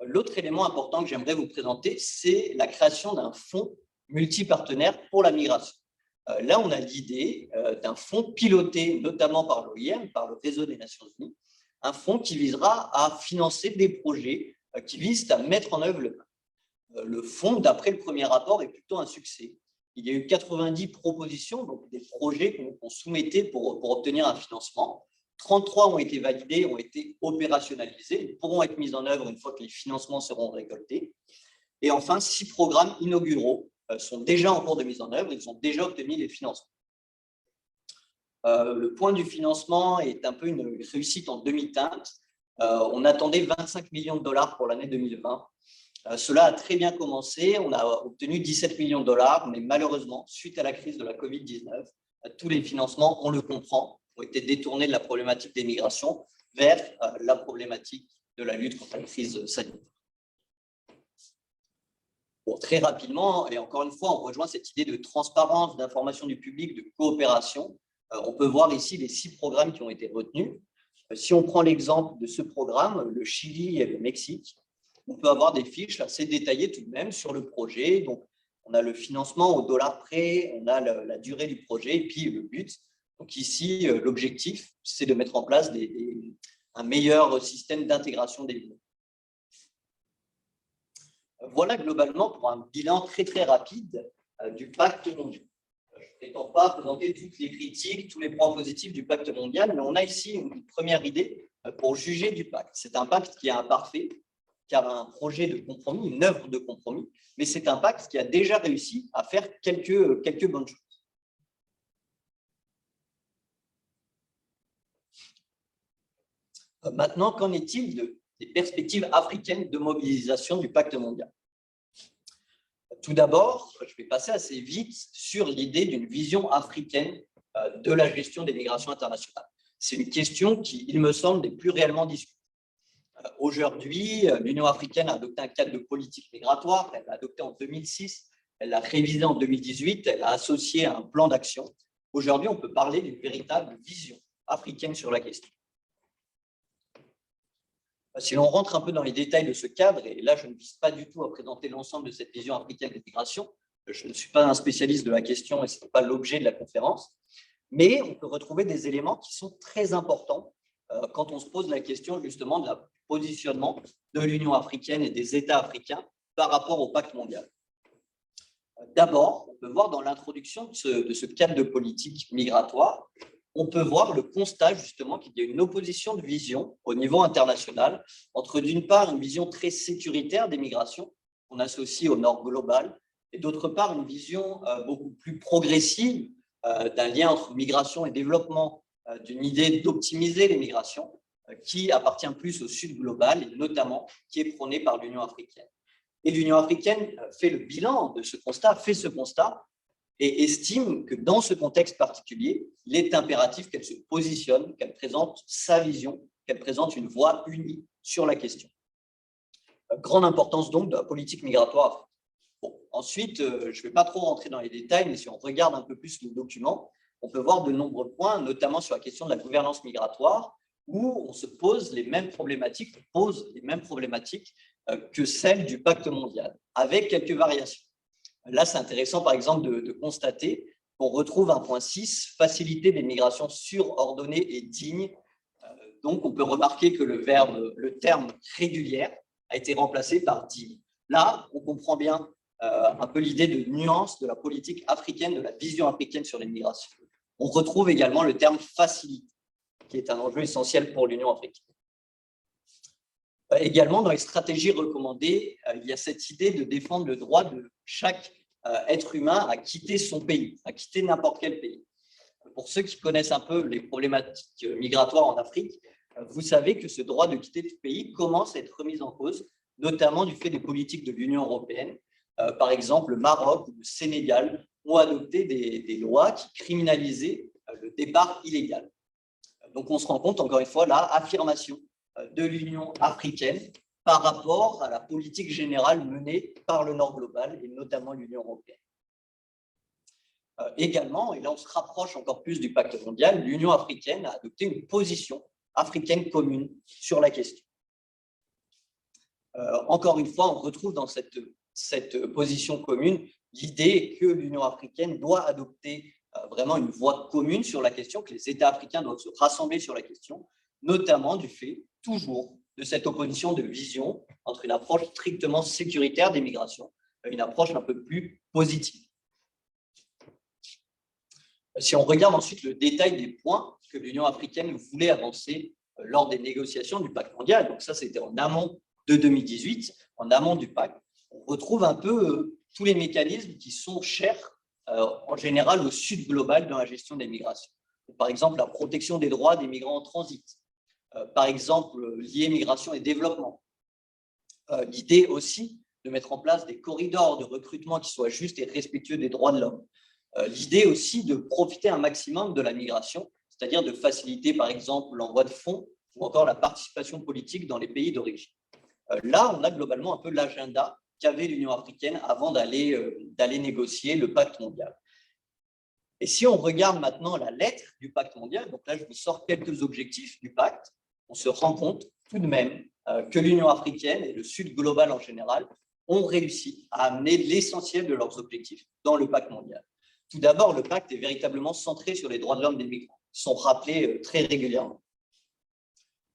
L'autre élément important que j'aimerais vous présenter, c'est la création d'un fonds multipartenaire pour la migration. Là, on a l'idée d'un fonds piloté notamment par l'OIM, par le réseau des Nations Unies, un fonds qui visera à financer des projets qui visent à mettre en œuvre le pacte. Le fonds, d'après le premier rapport, est plutôt un succès. Il y a eu 90 propositions, donc des projets qu'on soumettait pour obtenir un financement. 33 ont été validés, ont été opérationnalisés, et pourront être mis en œuvre une fois que les financements seront récoltés. Et enfin, 6 programmes inauguraux sont déjà en cours de mise en œuvre, ils ont déjà obtenu les financements. Le point du financement est un peu une réussite en demi-teinte. On attendait 25 millions de dollars pour l'année 2020. Cela a très bien commencé, on a obtenu 17 millions de dollars, mais malheureusement, suite à la crise de la Covid-19, tous les financements, on le comprend, ont été détournés de la problématique des migrations vers la problématique de la lutte contre la crise sanitaire. Bon, très rapidement, et encore une fois, on rejoint cette idée de transparence, d'information du public, de coopération. On peut voir ici les 6 programmes qui ont été retenus. Si on prend l'exemple de ce programme, le Chili et le Mexique, on peut avoir des fiches assez détaillées tout de même sur le projet. Donc, on a le financement au dollar près, on a la durée du projet et puis le but. Donc ici, l'objectif, c'est de mettre en place un meilleur système d'intégration des migrants. Voilà globalement pour un bilan très rapide du pacte mondial. Je n'étends pas présenter toutes les critiques, tous les points positifs du pacte mondial, mais on a ici une première idée pour juger du pacte. C'est un pacte qui est imparfait, qui a un projet de compromis, une œuvre de compromis, mais c'est un pacte qui a déjà réussi à faire quelques bonnes choses. Maintenant, qu'en est-il des perspectives africaines de mobilisation du pacte mondial? Tout d'abord, je vais passer assez vite sur l'idée d'une vision africaine de la gestion des migrations internationales. C'est une question qui, il me semble, n'est plus réellement discutée. Aujourd'hui, l'Union africaine a adopté un cadre de politique migratoire, elle l'a adopté en 2006, elle l'a révisé en 2018, elle l'a associé à un plan d'action. Aujourd'hui, on peut parler d'une véritable vision africaine sur la question. Si l'on rentre un peu dans les détails de ce cadre, et là je ne vise pas du tout à présenter l'ensemble de cette vision africaine d'intégration, je ne suis pas un spécialiste de la question et ce n'est pas l'objet de la conférence, Mais on peut retrouver des éléments qui sont très importants quand on se pose la question justement de la positionnement de l'Union africaine et des États africains par rapport au pacte mondial. D'abord, on peut voir dans l'introduction de ce cadre de politique migratoire, on peut voir le constat justement qu'il y a une opposition de vision au niveau international entre d'une part une vision très sécuritaire des migrations qu'on associe au nord global et d'autre part une vision beaucoup plus progressive d'un lien entre migration et développement, d'une idée d'optimiser les migrations qui appartient plus au sud global et notamment qui est prônée par l'Union africaine. Et l'Union africaine fait le bilan de ce constat, fait ce constat et estime que dans ce contexte particulier, il est impératif qu'elle se positionne, qu'elle présente sa vision, qu'elle présente une voix unie sur la question. Grande importance donc de la politique migratoire africaine. Bon, ensuite, je ne vais pas trop rentrer dans les détails, mais si on regarde un peu plus le document, on peut voir de nombreux points, notamment sur la question de la gouvernance migratoire, où on se pose les mêmes problématiques, que celles du pacte mondial, avec quelques variations. Là, c'est intéressant, par exemple, de constater qu'on retrouve un point 6, faciliter des migrations surordonnées et dignes. Donc, on peut remarquer que le terme régulière a été remplacé par digne. Là, on comprend bien un peu l'idée de nuance de la politique africaine, de la vision africaine sur les migrations. On retrouve également le terme faciliter, qui est un enjeu essentiel pour l'Union africaine. Également, dans les stratégies recommandées, il y a cette idée de défendre le droit de chaque être humain à quitter son pays, à quitter n'importe quel pays. Pour ceux qui connaissent un peu les problématiques migratoires en Afrique, vous savez que ce droit de quitter tout pays commence à être remis en cause, notamment du fait des politiques de l'Union européenne. Par exemple, le Maroc ou le Sénégal ont adopté des lois qui criminalisaient le départ illégal. Donc, on se rend compte, encore une fois, la affirmation de l'Union africaine par rapport à la politique générale menée par le Nord global et notamment l'Union européenne. Également, et là on se rapproche encore plus du pacte mondial, l'Union africaine a adopté une position africaine commune sur la question. Encore une fois, on retrouve dans cette position commune l'idée que l'Union africaine doit adopter vraiment une voie commune sur la question, que les États africains doivent se rassembler sur la question, notamment du fait, toujours, de cette opposition de vision entre une approche strictement sécuritaire des migrations et une approche un peu plus positive. Si on regarde ensuite le détail des points que l'Union africaine voulait avancer lors des négociations du pacte mondial, donc ça c'était en amont de 2018, en amont du pacte, on retrouve un peu tous les mécanismes qui sont chers en général au sud global dans la gestion des migrations. Par exemple, la protection des droits des migrants en transit, par exemple lié migration et développement. L'idée aussi de mettre en place des corridors de recrutement qui soient justes et respectueux des droits de l'homme. L'idée aussi de profiter un maximum de la migration, c'est-à-dire de faciliter par exemple l'envoi de fonds ou encore la participation politique dans les pays d'origine. Là, on a globalement un peu l'agenda qu'avait l'Union africaine avant d'aller négocier le pacte mondial. Et si on regarde maintenant la lettre du pacte mondial, donc là je vous sors quelques objectifs du pacte, on se rend compte tout de même que l'Union africaine et le Sud global en général ont réussi à amener l'essentiel de leurs objectifs dans le pacte mondial. Tout d'abord, le pacte est véritablement centré sur les droits de l'homme des migrants, qui sont rappelés très régulièrement.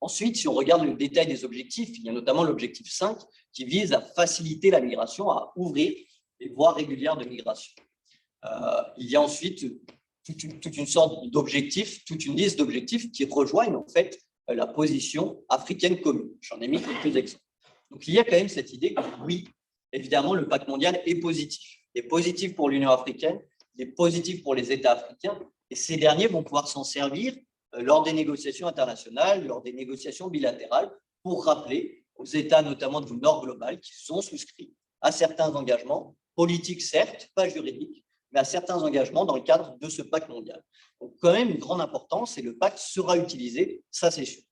Ensuite, si on regarde le détail des objectifs, il y a notamment l'objectif 5 qui vise à faciliter la migration, à ouvrir les voies régulières de migration. Il y a ensuite toute une sorte d'objectifs, toute une liste d'objectifs qui rejoignent en fait la position africaine commune. J'en ai mis quelques exemples. Donc, il y a quand même cette idée que oui, évidemment, le pacte mondial est positif. Il est positif pour l'Union africaine, il est positif pour les États africains, et ces derniers vont pouvoir s'en servir lors des négociations internationales, lors des négociations bilatérales, pour rappeler aux États, notamment du Nord global, qui sont souscrits à certains engagements politiques, certes, pas juridiques, mais à certains engagements dans le cadre de ce pacte mondial. Donc, quand même, une grande importance, et le pacte sera utilisé, ça c'est sûr.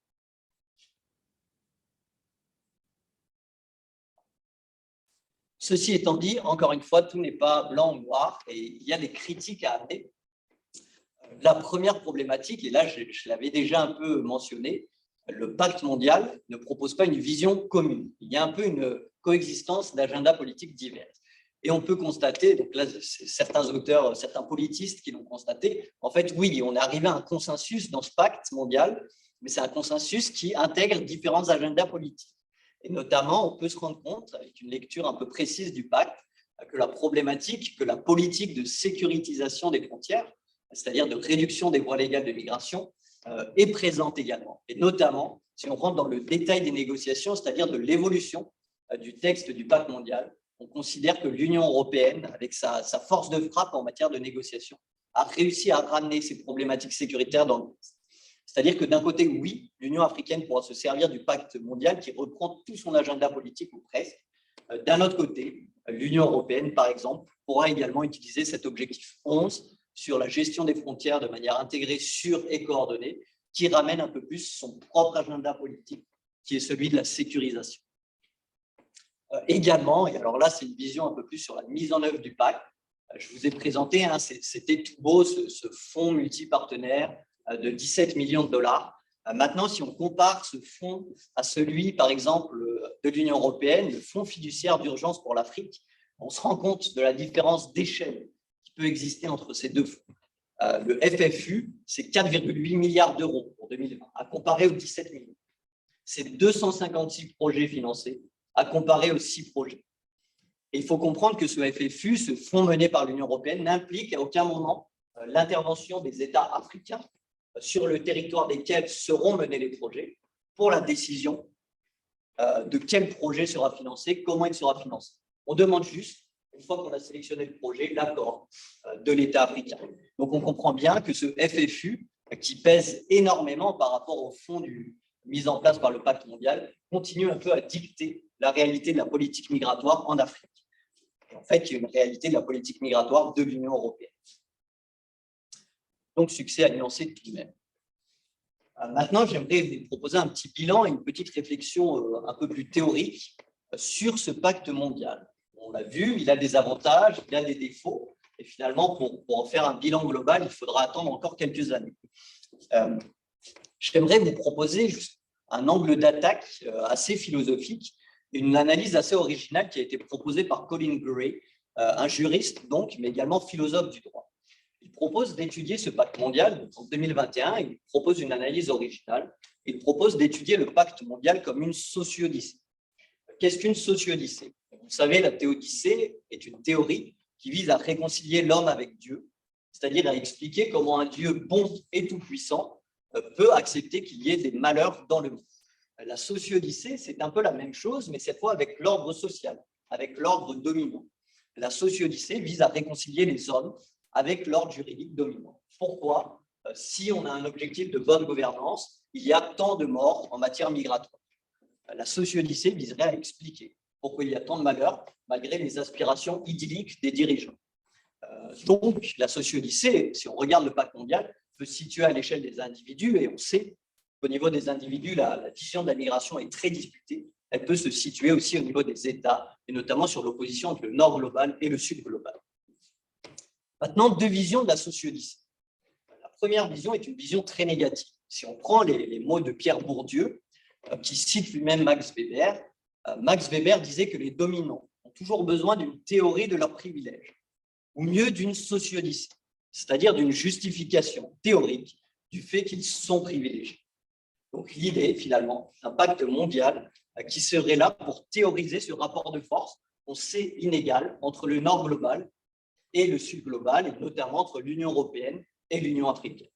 Ceci étant dit, encore une fois, tout n'est pas blanc ou noir, et il y a des critiques à amener. La première problématique, et là je l'avais déjà un peu mentionné, le pacte mondial ne propose pas une vision commune. Il y a un peu une coexistence d'agendas politiques divers. Et on peut constater, donc là, c'est certains auteurs, certains politistes qui l'ont constaté, en fait, oui, on est arrivé à un consensus dans ce pacte mondial, mais c'est un consensus qui intègre différents agendas politiques. Et notamment, on peut se rendre compte, avec une lecture un peu précise du pacte, que la problématique, que la politique de sécurisation des frontières, c'est-à-dire de réduction des voies légales de migration, est présente également. Et notamment, si on rentre dans le détail des négociations, c'est-à-dire de l'évolution du texte du pacte mondial, on considère que l'Union européenne, avec sa force de frappe en matière de négociation, a réussi à ramener ces problématiques sécuritaires dans le texte. C'est-à-dire que d'un côté, oui, l'Union africaine pourra se servir du pacte mondial qui reprend tout son agenda politique ou presque. D'un autre côté, l'Union européenne, par exemple, pourra également utiliser cet objectif 11 sur la gestion des frontières de manière intégrée, sûre et coordonnée, qui ramène un peu plus son propre agenda politique, qui est celui de la sécurisation. Également, et alors là, c'est une vision un peu plus sur la mise en œuvre du pacte. Je vous ai présenté, c'était tout beau, ce fonds multipartenaire de 17 millions de dollars. Maintenant, si on compare ce fonds à celui, par exemple, de l'Union européenne, le fonds fiduciaire d'urgence pour l'Afrique, on se rend compte de la différence d'échelle qui peut exister entre ces deux fonds. Le FFU, c'est 4,8 milliards d'euros pour 2020, à comparer aux 17 millions. C'est 256 projets financés, à comparer aux 6 projets. Et il faut comprendre que ce FFU, ce fonds mené par l'Union européenne, n'implique à aucun moment l'intervention des États africains sur le territoire desquels seront menés les projets pour la décision de quel projet sera financé, comment il sera financé. On demande juste, une fois qu'on a sélectionné le projet, l'accord de l'État africain. Donc, on comprend bien que ce FFU, qui pèse énormément par rapport au fonds mis en place par le pacte mondial, continue un peu à dicter la réalité de la politique migratoire en Afrique. Et en fait, il y a une réalité de la politique migratoire de l'Union européenne. Donc, succès à nuancer tout de même. Maintenant, j'aimerais vous proposer un petit bilan et une petite réflexion un peu plus théorique sur ce pacte mondial. On l'a vu, il a des avantages, il a des défauts, et finalement, pour en faire un bilan global, il faudra attendre encore quelques années. J'aimerais vous proposer juste un angle d'attaque assez philosophique, une analyse assez originale qui a été proposée par Colin Gray, un juriste donc, mais également philosophe du droit. Il propose d'étudier ce pacte mondial en 2021, il propose une analyse originale, il propose d'étudier le pacte mondial comme une socio-odyssée. Qu'est-ce qu'une socio-odyssée? Vous savez, la théodyssée est une théorie qui vise à réconcilier l'homme avec Dieu, c'est-à-dire à expliquer comment un Dieu bon et tout-puissant peut accepter qu'il y ait des malheurs dans le monde. La socio-odyssée, c'est un peu la même chose, mais cette fois avec l'ordre social, avec l'ordre dominant. La socio-odyssée vise à réconcilier les hommes avec l'ordre juridique dominant. Pourquoi? Si on a un objectif de bonne gouvernance, il y a tant de morts en matière migratoire. La socio-odyssée viserait à expliquer pourquoi il y a tant de malheurs malgré les aspirations idylliques des dirigeants. Donc, la socio-odyssée, si on regarde le pacte mondial, peut se situer à l'échelle des individus, et on sait qu'au niveau des individus, la vision de la migration est très disputée. Elle peut se situer aussi au niveau des États, et notamment sur l'opposition entre le nord global et le sud global. Maintenant, deux visions de la socio-odyssée. La première vision est une vision très négative. Si on prend les mots de Pierre Bourdieu, qui cite lui-même Max Weber disait que les dominants ont toujours besoin d'une théorie de leurs privilèges, ou mieux d'une socio-odyssée, c'est-à-dire d'une justification théorique du fait qu'ils sont privilégiés. Donc l'idée, finalement, d'un pacte mondial qui serait là pour théoriser ce rapport de force qu'on sait inégal entre le nord global et le sud global, et notamment entre l'Union européenne et l'Union africaine.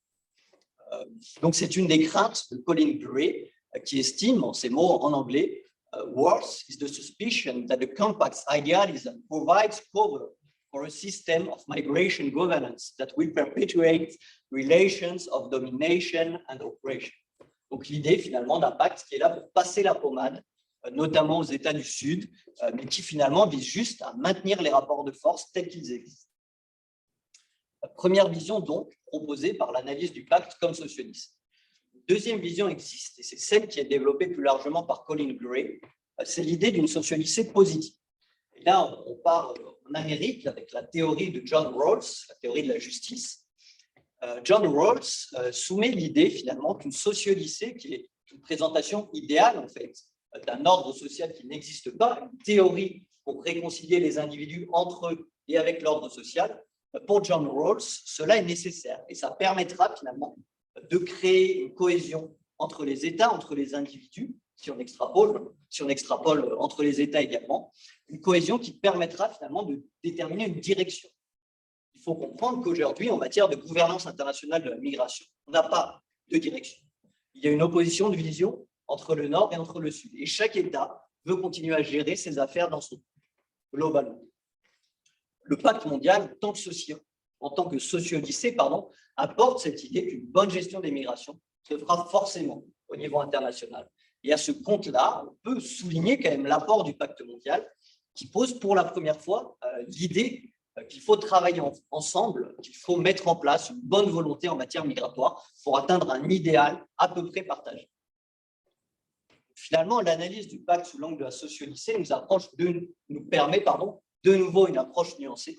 Donc c'est une des craintes de Colin Gray, qui estime, en ces mots en anglais, worse is the suspicion that the compact's idealism provides cover for a system of migration governance that will perpetuate relations of domination and oppression. Donc l'idée finalement d'un pacte qui est là pour passer la pommade, notamment aux États du Sud, mais qui finalement vise juste à maintenir les rapports de force tels qu'ils existent. La première vision donc proposée par l'analyse du pacte comme socialiste. Deuxième vision existe, et c'est celle qui est développée plus largement par Colin Gray, c'est l'idée d'une sociolycée positive. Et là, on part en Amérique avec la théorie de John Rawls, la théorie de la justice. John Rawls soumet l'idée finalement qu'une sociolycée, qui est une présentation idéale en fait d'un ordre social qui n'existe pas, une théorie pour réconcilier les individus entre eux et avec l'ordre social, pour John Rawls, cela est nécessaire et ça permettra finalement de créer une cohésion entre les États, entre les individus, si on extrapole entre les États également, une cohésion qui permettra finalement de déterminer une direction. Il faut comprendre qu'aujourd'hui, en matière de gouvernance internationale de la migration, on n'a pas de direction. Il y a une opposition de vision entre le Nord et entre le Sud. Et chaque État veut continuer à gérer ses affaires dans son globalement. Le pacte mondial, en tant que socio-odyssée, apporte cette idée qu'une bonne gestion des migrations se fera forcément au niveau international. Et à ce compte-là, on peut souligner quand même l'apport du pacte mondial qui pose pour la première fois l'idée qu'il faut travailler ensemble, qu'il faut mettre en place une bonne volonté en matière migratoire pour atteindre un idéal à peu près partagé. Finalement, l'analyse du pacte sous l'angle de la socio-odyssée nous permet de nouveau une approche nuancée.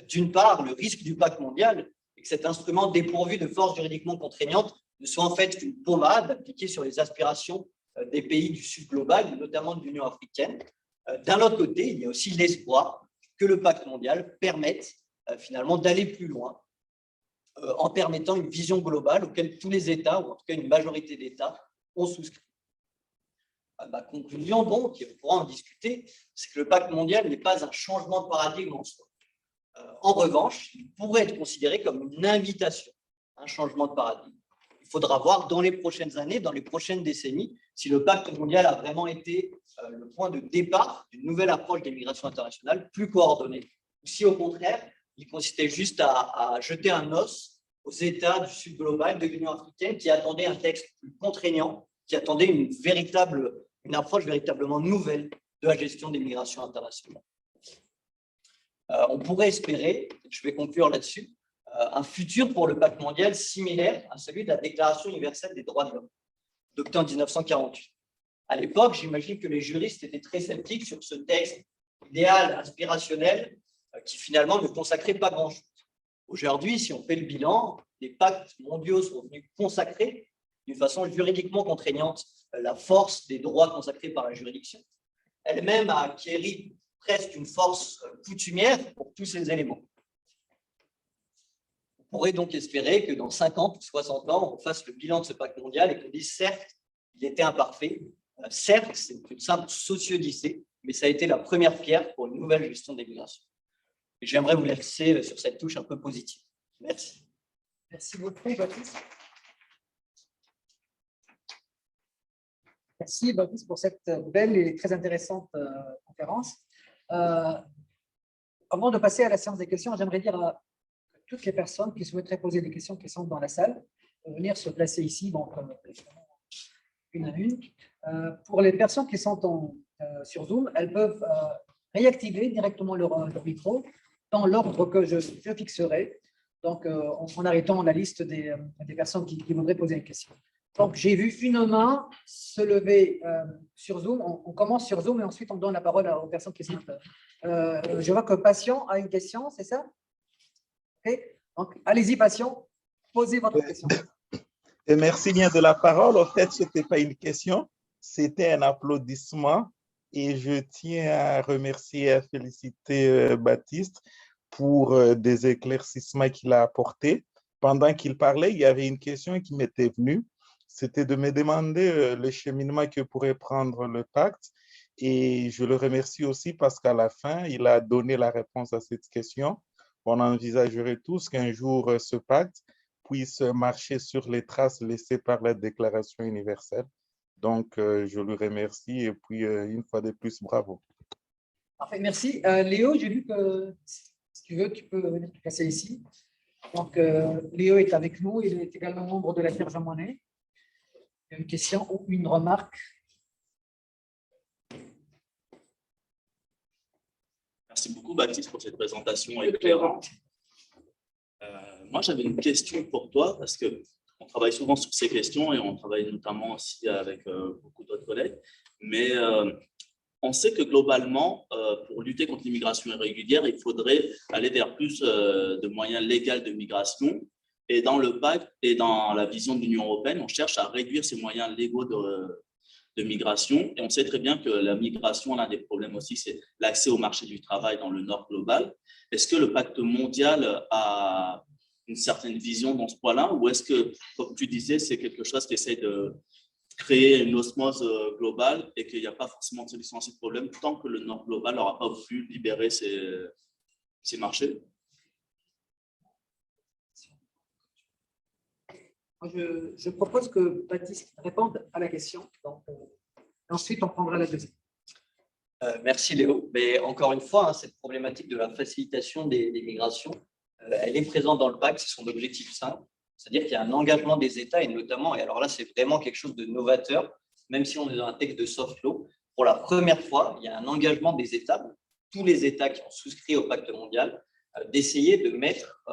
D'une part, le risque du pacte mondial est que cet instrument dépourvu de force juridiquement contraignante ne soit en fait qu'une pommade appliquée sur les aspirations des pays du Sud global, notamment de l'Union africaine. D'un autre côté, il y a aussi l'espoir que le pacte mondial permette finalement d'aller plus loin en permettant une vision globale auquel tous les États, ou en tout cas une majorité d'États, ont souscrit. Ma conclusion, donc, et on pourra en discuter, c'est que le pacte mondial n'est pas un changement de paradigme en soi. En revanche, il pourrait être considéré comme une invitation à un changement de paradigme. Il faudra voir dans les prochaines années, dans les prochaines décennies, si le pacte mondial a vraiment été le point de départ d'une nouvelle approche des migrations internationales plus coordonnée, ou si au contraire, il consistait juste à jeter un os aux États du Sud global, de l'Union africaine, qui attendaient un texte plus contraignant, qui attendaient une approche véritablement nouvelle de la gestion des migrations internationales. On pourrait espérer, je vais conclure là-dessus, un futur pour le pacte mondial similaire à celui de la Déclaration universelle des droits de l'homme, adoptée en 1948. À l'époque, j'imagine que les juristes étaient très sceptiques sur ce texte idéal, aspirationnel, qui finalement ne consacrait pas grand-chose. Aujourd'hui, si on fait le bilan, les pactes mondiaux sont venus consacrer d'une façon juridiquement contraignante la force des droits consacrés par la juridiction. Elle-même a acquéri presque une force coutumière pour tous ces éléments. On pourrait donc espérer que dans 50 ou 60 ans, on fasse le bilan de ce pacte mondial et qu'on dise certes, il était imparfait, certes, c'est une simple socio-odyssée, mais ça a été la première pierre pour une nouvelle gestion des migrations. Et j'aimerais vous laisser sur cette touche un peu positive. Merci. Merci beaucoup, Baptiste. Merci, Baptiste, pour cette belle et très intéressante conférence. Avant de passer à la séance des questions, j'aimerais dire à toutes les personnes qui souhaiteraient poser des questions qui sont dans la salle, de venir se placer ici, donc, une à une. Pour les personnes qui sont sur Zoom, elles peuvent réactiver directement leur micro dans l'ordre que je fixerai, donc en arrêtant la liste des personnes qui voudraient poser une question. Donc, j'ai vu une main se lever sur Zoom. On commence sur Zoom et ensuite on donne la parole aux personnes qui sont je vois que Patient a une question, c'est ça? Okay. Donc, allez-y, Patient, posez votre question. Et merci bien de la parole. En fait, ce n'était pas une question, c'était un applaudissement. Et je tiens à remercier et à féliciter Baptiste pour des éclaircissements qu'il a apportés. Pendant qu'il parlait, il y avait une question qui m'était venue. C'était de me demander le cheminement que pourrait prendre le pacte. Et je le remercie aussi parce qu'à la fin, il a donné la réponse à cette question. On envisagerait tous qu'un jour, ce pacte puisse marcher sur les traces laissées par la Déclaration universelle. Donc, je le remercie et puis, une fois de plus, bravo. Parfait, merci. Léo, j'ai vu que si tu veux, tu peux venir te placer ici. Donc, Léo est avec nous. Il est également membre de la Vierge Monnaie. Il y a une question ou une remarque? Merci beaucoup, Baptiste, pour cette présentation éclairante. Moi, j'avais une question pour toi parce qu'on travaille souvent sur ces questions et on travaille notamment aussi avec beaucoup d'autres collègues. Mais on sait que globalement, pour lutter contre l'immigration irrégulière, il faudrait aller vers plus de moyens légaux de migration. Et dans le pacte et dans la vision de l'Union européenne, on cherche à réduire ces moyens légaux de migration. Et on sait très bien que la migration, l'un des problèmes aussi, c'est l'accès au marché du travail dans le Nord global. Est-ce que le pacte mondial a une certaine vision dans ce point-là, ou est-ce que, comme tu disais, c'est quelque chose qui essaie de créer une osmose globale et qu'il n'y a pas forcément de solution à ce problème tant que le Nord global n'aura pas pu libérer ses marchés? Je propose que Baptiste réponde à la question. Donc, ensuite, on prendra la deuxième. Merci Léo. Mais encore une fois, cette problématique de la facilitation des migrations, elle est présente dans le pacte, c'est son objectif simple. C'est-à-dire qu'il y a un engagement des États et notamment, et alors là, c'est vraiment quelque chose de novateur, même si on est dans un texte de soft law, pour la première fois, il y a un engagement des États, tous les États qui ont souscrit au pacte mondial, d'essayer de mettre,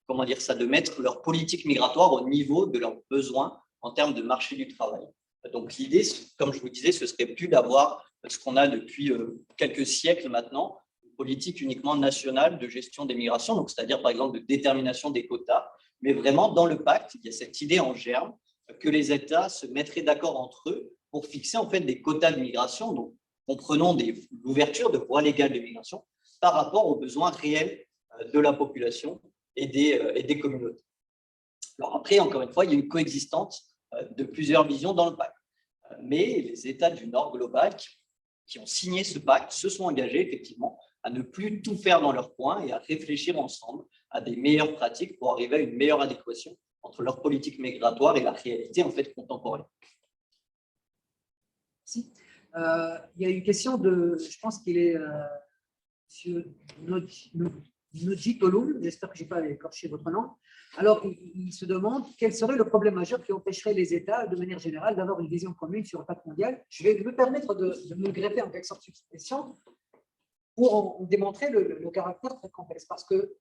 de mettre leur politique migratoire au niveau de leurs besoins en termes de marché du travail. Donc l'idée, comme je vous disais, ce serait plus d'avoir ce qu'on a depuis quelques siècles maintenant, une politique uniquement nationale de gestion des migrations, donc c'est-à-dire par exemple de détermination des quotas, mais vraiment dans le pacte, il y a cette idée en germe que les États se mettraient d'accord entre eux pour fixer en fait des quotas de migration, donc comprenons l'ouverture de voies légales de migration par rapport aux besoins réels de la population et des communautés. Alors après, encore une fois, il y a une coexistence de plusieurs visions dans le pacte. Mais les États du Nord global qui ont signé ce pacte se sont engagés effectivement à ne plus tout faire dans leur coin et à réfléchir ensemble à des meilleures pratiques pour arriver à une meilleure adéquation entre leur politique migratoire et la réalité en fait contemporaine. Merci. Il y a une question je pense qu'il est M. Nodji Toloum, j'espère que je n'ai pas écorché votre nom. Alors, il se demande quel serait le problème majeur qui empêcherait les États, de manière générale, d'avoir une vision commune sur le pacte mondial. Je vais me permettre de me greffer en quelque sorte sur cette question pour en démontrer le caractère très complexe. Parce que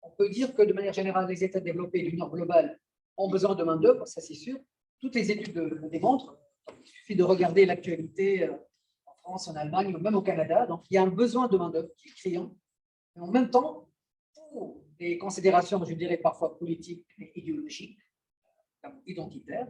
on peut dire que, de manière générale, les États développés du Nord global ont besoin de main-d'œuvre, ça c'est sûr. Toutes les études le démontrent. Il suffit de regarder l'actualité en France, en Allemagne, ou même au Canada. Donc, il y a un besoin de main-d'œuvre qui est criant. Mais en même temps, pour des considérations, je dirais parfois politiques et idéologiques, comme identitaires,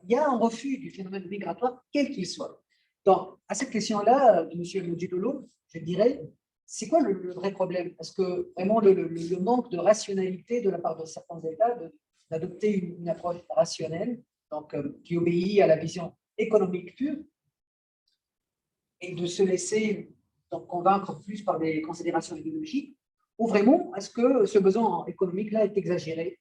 il y a un refus du phénomène migratoire, quel qu'il soit. Donc, à cette question-là, de M. Mojitolo, je dirais, c'est quoi le vrai problème? Est-ce que vraiment le manque de rationalité de la part de certains États d'adopter une approche rationnelle, donc qui obéit à la vision économique pure, et de se laisser donc convaincre plus par des considérations idéologiques, ou vraiment, est-ce que ce besoin économique-là est exagéré?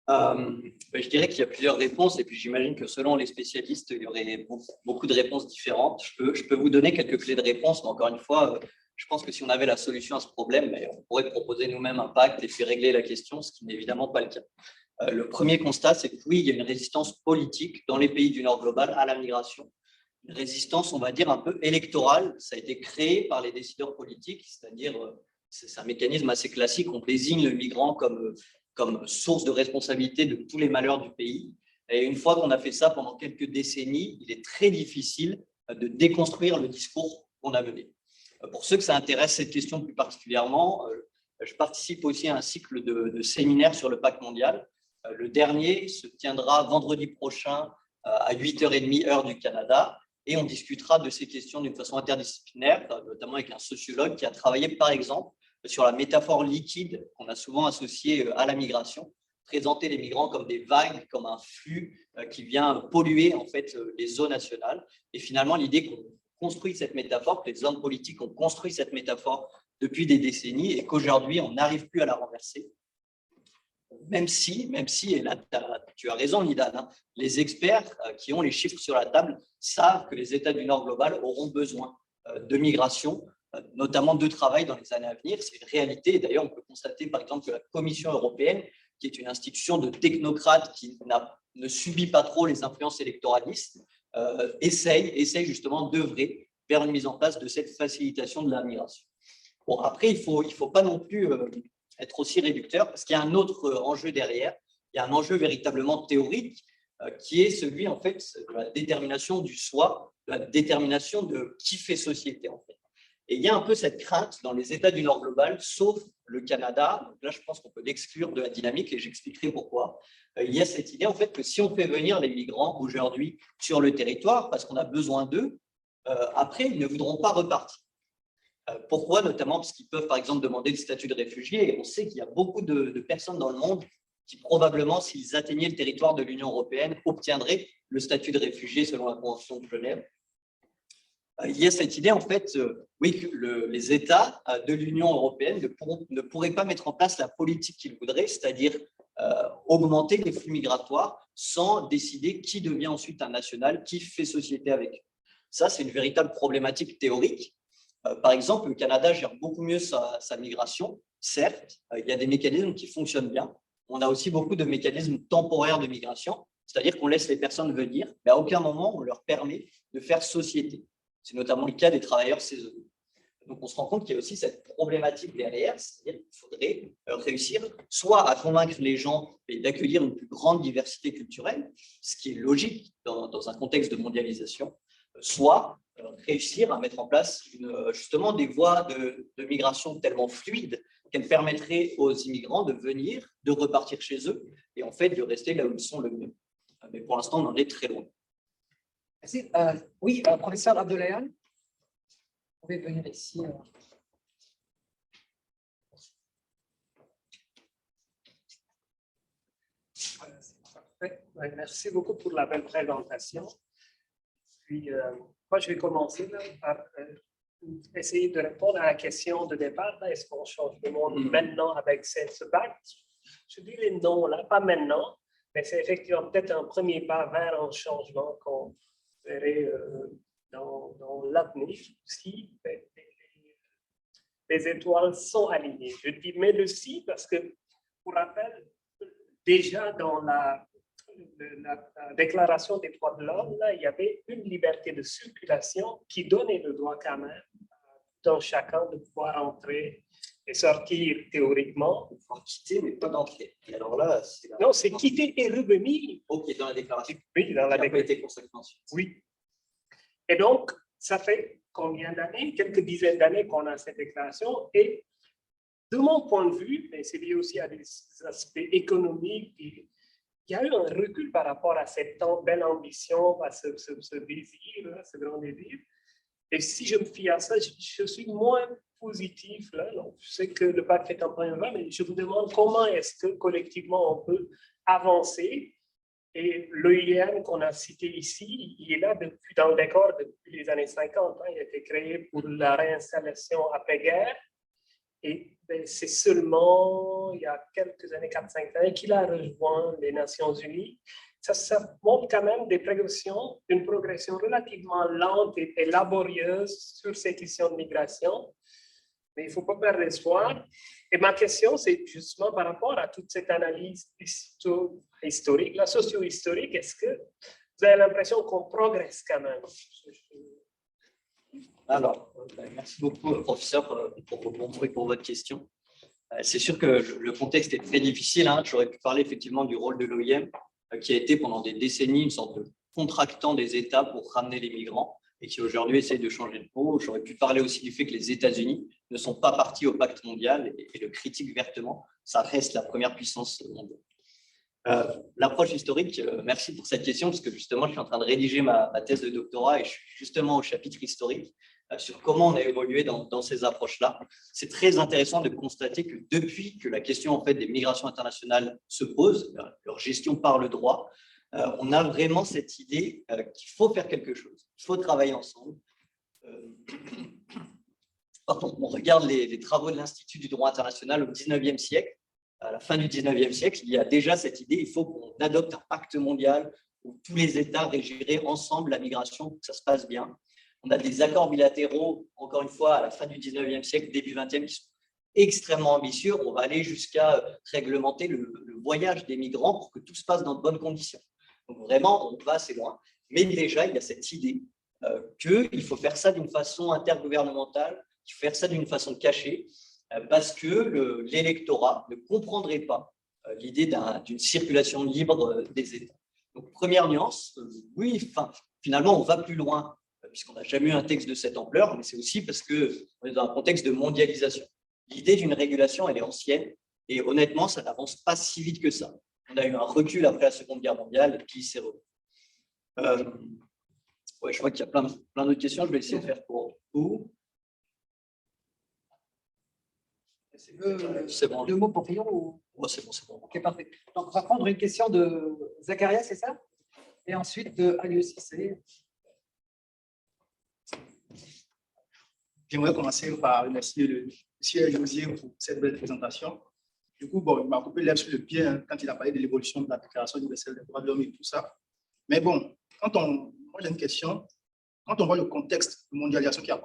Je dirais qu'il y a plusieurs réponses, et puis j'imagine que selon les spécialistes, il y aurait beaucoup de réponses différentes. Je peux vous donner quelques clés de réponse, mais encore une fois, je pense que si on avait la solution à ce problème, on pourrait proposer nous-mêmes un pacte et puis régler la question, ce qui n'est évidemment pas le cas. Le premier constat, c'est que oui, il y a une résistance politique dans les pays du Nord global à la migration. Une résistance, on va dire, un peu électorale. Ça a été créé par les décideurs politiques, c'est-à-dire, c'est un mécanisme assez classique. On désigne le migrant comme source de responsabilité de tous les malheurs du pays. Et une fois qu'on a fait ça pendant quelques décennies, il est très difficile de déconstruire le discours qu'on a mené. Pour ceux que ça intéresse cette question plus particulièrement, je participe aussi à un cycle de séminaires sur le pacte mondial. Le dernier se tiendra vendredi prochain à 8h30 heure du Canada et on discutera de ces questions d'une façon interdisciplinaire, notamment avec un sociologue qui a travaillé par exemple sur la métaphore liquide qu'on a souvent associée à la migration, présenter les migrants comme des vagues, comme un flux qui vient polluer en fait les zones nationales. Et finalement, l'idée qu'on construit cette métaphore, que les hommes politiques ont construit cette métaphore depuis des décennies et qu'aujourd'hui, on n'arrive plus à la renverser. Même si, et là, tu as raison, Nidan, les experts qui ont les chiffres sur la table savent que les États du Nord global auront besoin de migration, notamment de travail dans les années à venir. C'est une réalité. D'ailleurs, on peut constater, par exemple, que la Commission européenne, qui est une institution de technocrates qui ne subit pas trop les influences électoralistes, essaye justement d'œuvrer vers une mise en place de cette facilitation de la migration. Bon, après, il faut pas non plus être aussi réducteur, parce qu'il y a un autre enjeu derrière. Il y a un enjeu véritablement théorique qui est celui, en fait, de la détermination du soi, de la détermination de qui fait société, en fait. Et il y a un peu cette crainte dans les États du Nord global, sauf le Canada. Donc là, je pense qu'on peut l'exclure de la dynamique et j'expliquerai pourquoi. Il y a cette idée en fait que si on fait venir les migrants aujourd'hui sur le territoire parce qu'on a besoin d'eux, après, ils ne voudront pas repartir. Pourquoi? Notamment parce qu'ils peuvent, par exemple, demander le statut de réfugié. Et on sait qu'il y a beaucoup de personnes dans le monde qui, probablement, s'ils atteignaient le territoire de l'Union européenne, obtiendraient le statut de réfugié selon la Convention de Genève. Il y a cette idée, en fait, oui, que les États de l'Union européenne ne pourraient pas mettre en place la politique qu'ils voudraient, c'est-à-dire augmenter les flux migratoires sans décider qui devient ensuite un national, qui fait société avec eux. Ça, c'est une véritable problématique théorique. Par exemple, le Canada gère beaucoup mieux sa migration. Certes, il y a des mécanismes qui fonctionnent bien. On a aussi beaucoup de mécanismes temporaires de migration, c'est-à-dire qu'on laisse les personnes venir, mais à aucun moment on leur permet de faire société. C'est notamment le cas des travailleurs saisonniers. Donc, on se rend compte qu'il y a aussi cette problématique derrière, c'est-à-dire qu'il faudrait réussir soit à convaincre les gens d'accueillir une plus grande diversité culturelle, ce qui est logique dans un contexte de mondialisation, soit réussir à mettre en place justement des voies de migration tellement fluides qu'elles permettraient aux immigrants de venir, de repartir chez eux et en fait de rester là où ils sont le mieux. Mais pour l'instant, on en est très loin. Merci. Oui, professeur Abdollayan, vous pouvez venir ici. Parfait. Merci beaucoup pour la belle présentation. Puis, moi, je vais commencer là, par essayer de répondre à la question de départ. Est-ce qu'on change le monde maintenant avec ce pacte? Je dirais non, là, pas maintenant, mais c'est effectivement peut-être un premier pas vers un changement qu'on verrait dans l'avenir si les étoiles sont alignées. Je dis mais le si parce que, pour rappel, déjà dans la Déclaration des droits de l'homme, il y avait une liberté de circulation qui donnait le droit quand même dans chacun de pouvoir entrer et sortir théoriquement. Pouvoir quitter, mais pas d'entrer. Et alors là, non, c'est quitter et revenir. Ok, dans la déclaration. Oui, dans la déclaration. Oui. Et donc, ça fait combien d'années? Quelques dizaines d'années qu'on a cette déclaration. Et de mon point de vue, mais c'est lié aussi à des aspects économiques, il y a eu un recul par rapport à cette belle ambition, à ce désir, ce grand désir. Et si je me fie à ça, je suis moins positif. Là. Donc, je sais que le pacte est en premier pas, mais je vous demande comment est-ce que collectivement on peut avancer. Et l'OIM qu'on a cité ici, il est là dans le décor depuis les années 50. Il a été créé pour la réinstallation après-guerre. Et c'est seulement il y a quelques années, 4-5 années, qu'il a rejoint les Nations Unies. Ça montre quand même une progression relativement lente et laborieuse sur ces questions de migration. Mais il ne faut pas perdre espoir. Et ma question, c'est justement par rapport à toute cette analyse historique, la socio-historique, est-ce que vous avez l'impression qu'on progresse quand même? Alors, merci beaucoup, professeur, pour rebondir pour votre question. C'est sûr que le contexte est très difficile. J'aurais pu parler effectivement du rôle de l'OIM, qui a été pendant des décennies une sorte de contractant des États pour ramener les migrants et qui aujourd'hui essaye de changer de peau. J'aurais pu parler aussi du fait que les États-Unis ne sont pas partis au pacte mondial et le critiquent vertement. Ça reste la première puissance mondiale. L'approche historique, merci pour cette question, parce que justement, je suis en train de rédiger ma thèse de doctorat et je suis justement au chapitre historique sur comment on a évolué dans ces approches-là. C'est très intéressant de constater que depuis que la question en fait, des migrations internationales se pose, leur gestion par le droit, on a vraiment cette idée qu'il faut faire quelque chose, il faut travailler ensemble. Pardon, on regarde les travaux de l'Institut du droit international au 19e siècle. À la fin du 19e siècle, il y a déjà cette idée, il faut qu'on adopte un pacte mondial où tous les États régiraient ensemble la migration pour que ça se passe bien. On a des accords bilatéraux, encore une fois, à la fin du 19e siècle, début 20e, qui sont extrêmement ambitieux. On va aller jusqu'à réglementer le voyage des migrants pour que tout se passe dans de bonnes conditions. Donc vraiment, on va assez loin. Mais déjà, il y a cette idée qu'il faut faire ça d'une façon intergouvernementale, qu'il faut faire ça d'une façon cachée, parce que l'électorat ne comprendrait pas l'idée d'une circulation libre des États. Donc, première nuance, oui, finalement, on va plus loin puisqu'on n'a jamais eu un texte de cette ampleur, mais c'est aussi parce qu'on est dans un contexte de mondialisation. L'idée d'une régulation, elle est ancienne, et honnêtement, ça n'avance pas si vite que ça. On a eu un recul après la Seconde Guerre mondiale, et puis c'est revenu. Ouais, je crois qu'il y a plein d'autres questions, je vais essayer de faire pour vous. C'est bon. 2 mots pour Fillon ou... Ouais, c'est bon, c'est bon. Ok, parfait. Donc, on va prendre une question de Zacharia, c'est ça? Et ensuite de Alius Issé. J'aimerais commencer par remercier le monsieur Josier pour cette belle présentation. Du coup, bon, il m'a coupé l'herbe sur le pied quand il a parlé de l'évolution de la Déclaration universelle des droits de l'homme et tout ça. Mais bon, moi j'ai une question. Quand on voit le contexte de mondialisation qui a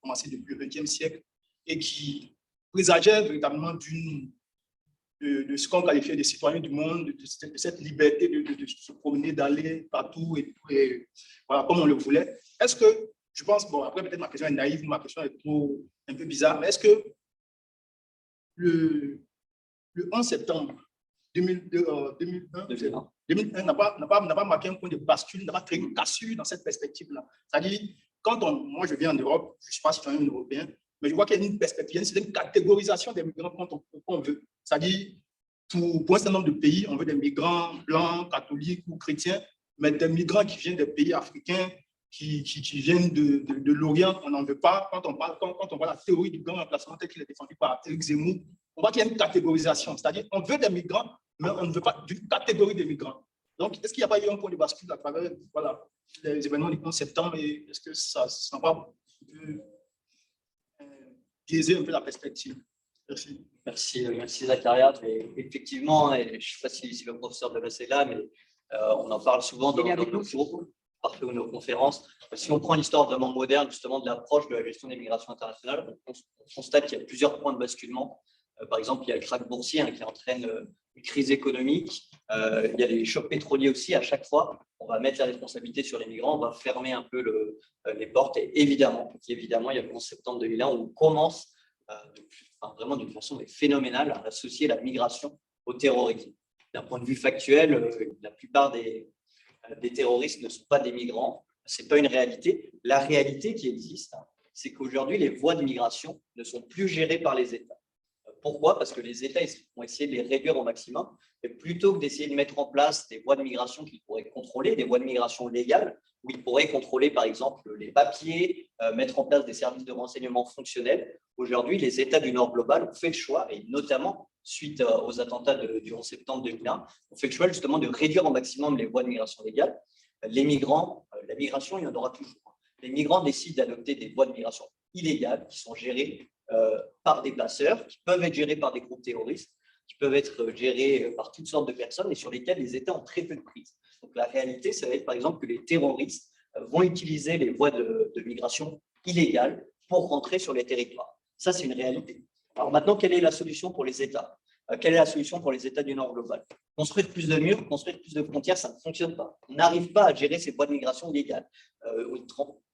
commencé depuis le XXe siècle et qui présageait véritablement de ce qu'on qualifiait de citoyens du monde, de cette liberté de se promener, d'aller partout et voilà, comme on le voulait. Est-ce que, je pense, bon, après peut-être ma question est naïve, ma question est un peu bizarre, mais est-ce que le 11 septembre 2001 n'a pas marqué un point de bascule, n'a pas créé une cassure dans cette perspective-là? C'est-à-dire, moi je viens en Europe, je ne suis pas citoyen européen, mais je vois qu'il y a une perspective, c'est une catégorisation des migrants qu'on veut. C'est-à-dire, pour un certain nombre de pays, on veut des migrants blancs, catholiques ou chrétiens, mais des migrants qui viennent des pays africains, qui viennent de l'Orient, on n'en veut pas. Quand on voit la théorie du grand remplacement tel qu'il est défendu par Éric Zemmour, on voit qu'il y a une catégorisation. C'est-à-dire, on veut des migrants, mais on ne veut pas d'une catégorie de migrants. Donc, est-ce qu'il n'y a pas eu un point de bascule à travers les événements du 11 septembre et est-ce que ça n'a pas biaiser un peu la perspective? Merci. Merci Zacharia. Mais effectivement, et je ne sais pas si le professeur de est là, mais on en parle souvent dans nos cours, parfois nos conférences. Si on prend l'histoire vraiment moderne, justement, de l'approche de la gestion des migrations internationales, on constate qu'il y a plusieurs points de basculement. Par exemple, il y a le krach boursier qui entraîne une crise économique. Il y a les chocs pétroliers aussi. À chaque fois, on va mettre la responsabilité sur les migrants, on va fermer un peu les portes. Et évidemment, il y a le 11 septembre 2001 où on commence vraiment d'une façon phénoménale à associer la migration au terrorisme. D'un point de vue factuel, la plupart des terroristes ne sont pas des migrants. Ce n'est pas une réalité. La réalité qui existe, c'est qu'aujourd'hui, les voies de migration ne sont plus gérées par les États. Pourquoi? Parce que les États vont essayer de les réduire au maximum. Et plutôt que d'essayer de mettre en place des voies de migration qu'ils pourraient contrôler, des voies de migration légales, où ils pourraient contrôler, par exemple, les papiers, mettre en place des services de renseignement fonctionnels, aujourd'hui, les États du Nord global ont fait le choix, et notamment suite aux attentats du 11 septembre 2001, ont fait le choix justement de réduire au maximum les voies de migration légales. Les migrants, la migration, il y en aura toujours. Les migrants décident d'adopter des voies de migration illégales qui sont gérées par des passeurs, qui peuvent être gérés par des groupes terroristes, qui peuvent être gérés par toutes sortes de personnes et sur lesquels les États ont très peu de prise. Donc la réalité, ça va être par exemple que les terroristes vont utiliser les voies de migration illégales pour rentrer sur les territoires. Ça, c'est une réalité. Alors maintenant, quelle est la solution pour les États? Quelle est la solution pour les États du Nord global? Construire plus de murs, construire plus de frontières, ça ne fonctionne pas. On n'arrive pas à gérer ces voies de migration illégales.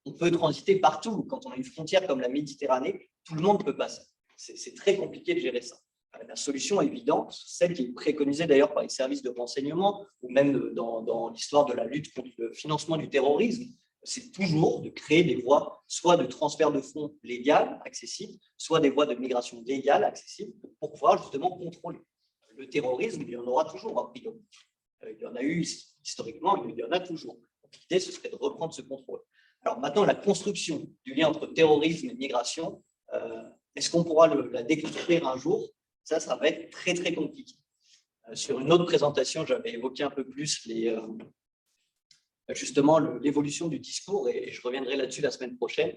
On peut transiter partout. Quand on a une frontière comme la Méditerranée, tout le monde peut passer. C'est très compliqué de gérer ça. La solution évidente, celle qui est préconisée d'ailleurs par les services de renseignement ou même dans l'histoire de la lutte contre le financement du terrorisme, c'est toujours de créer des voies, soit de transfert de fonds légales, accessibles, soit des voies de migration légales, accessibles, pour pouvoir justement contrôler. Le terrorisme, il y en aura toujours a priori. Il y en a eu historiquement, il y en a toujours. L'idée, ce serait de reprendre ce contrôle. Alors maintenant, la construction du lien entre terrorisme et migration, est-ce qu'on pourra la déconstruire un jour? Ça va être très, très compliqué. Sur une autre présentation, j'avais évoqué un peu plus justement l'évolution du discours et je reviendrai là-dessus la semaine prochaine.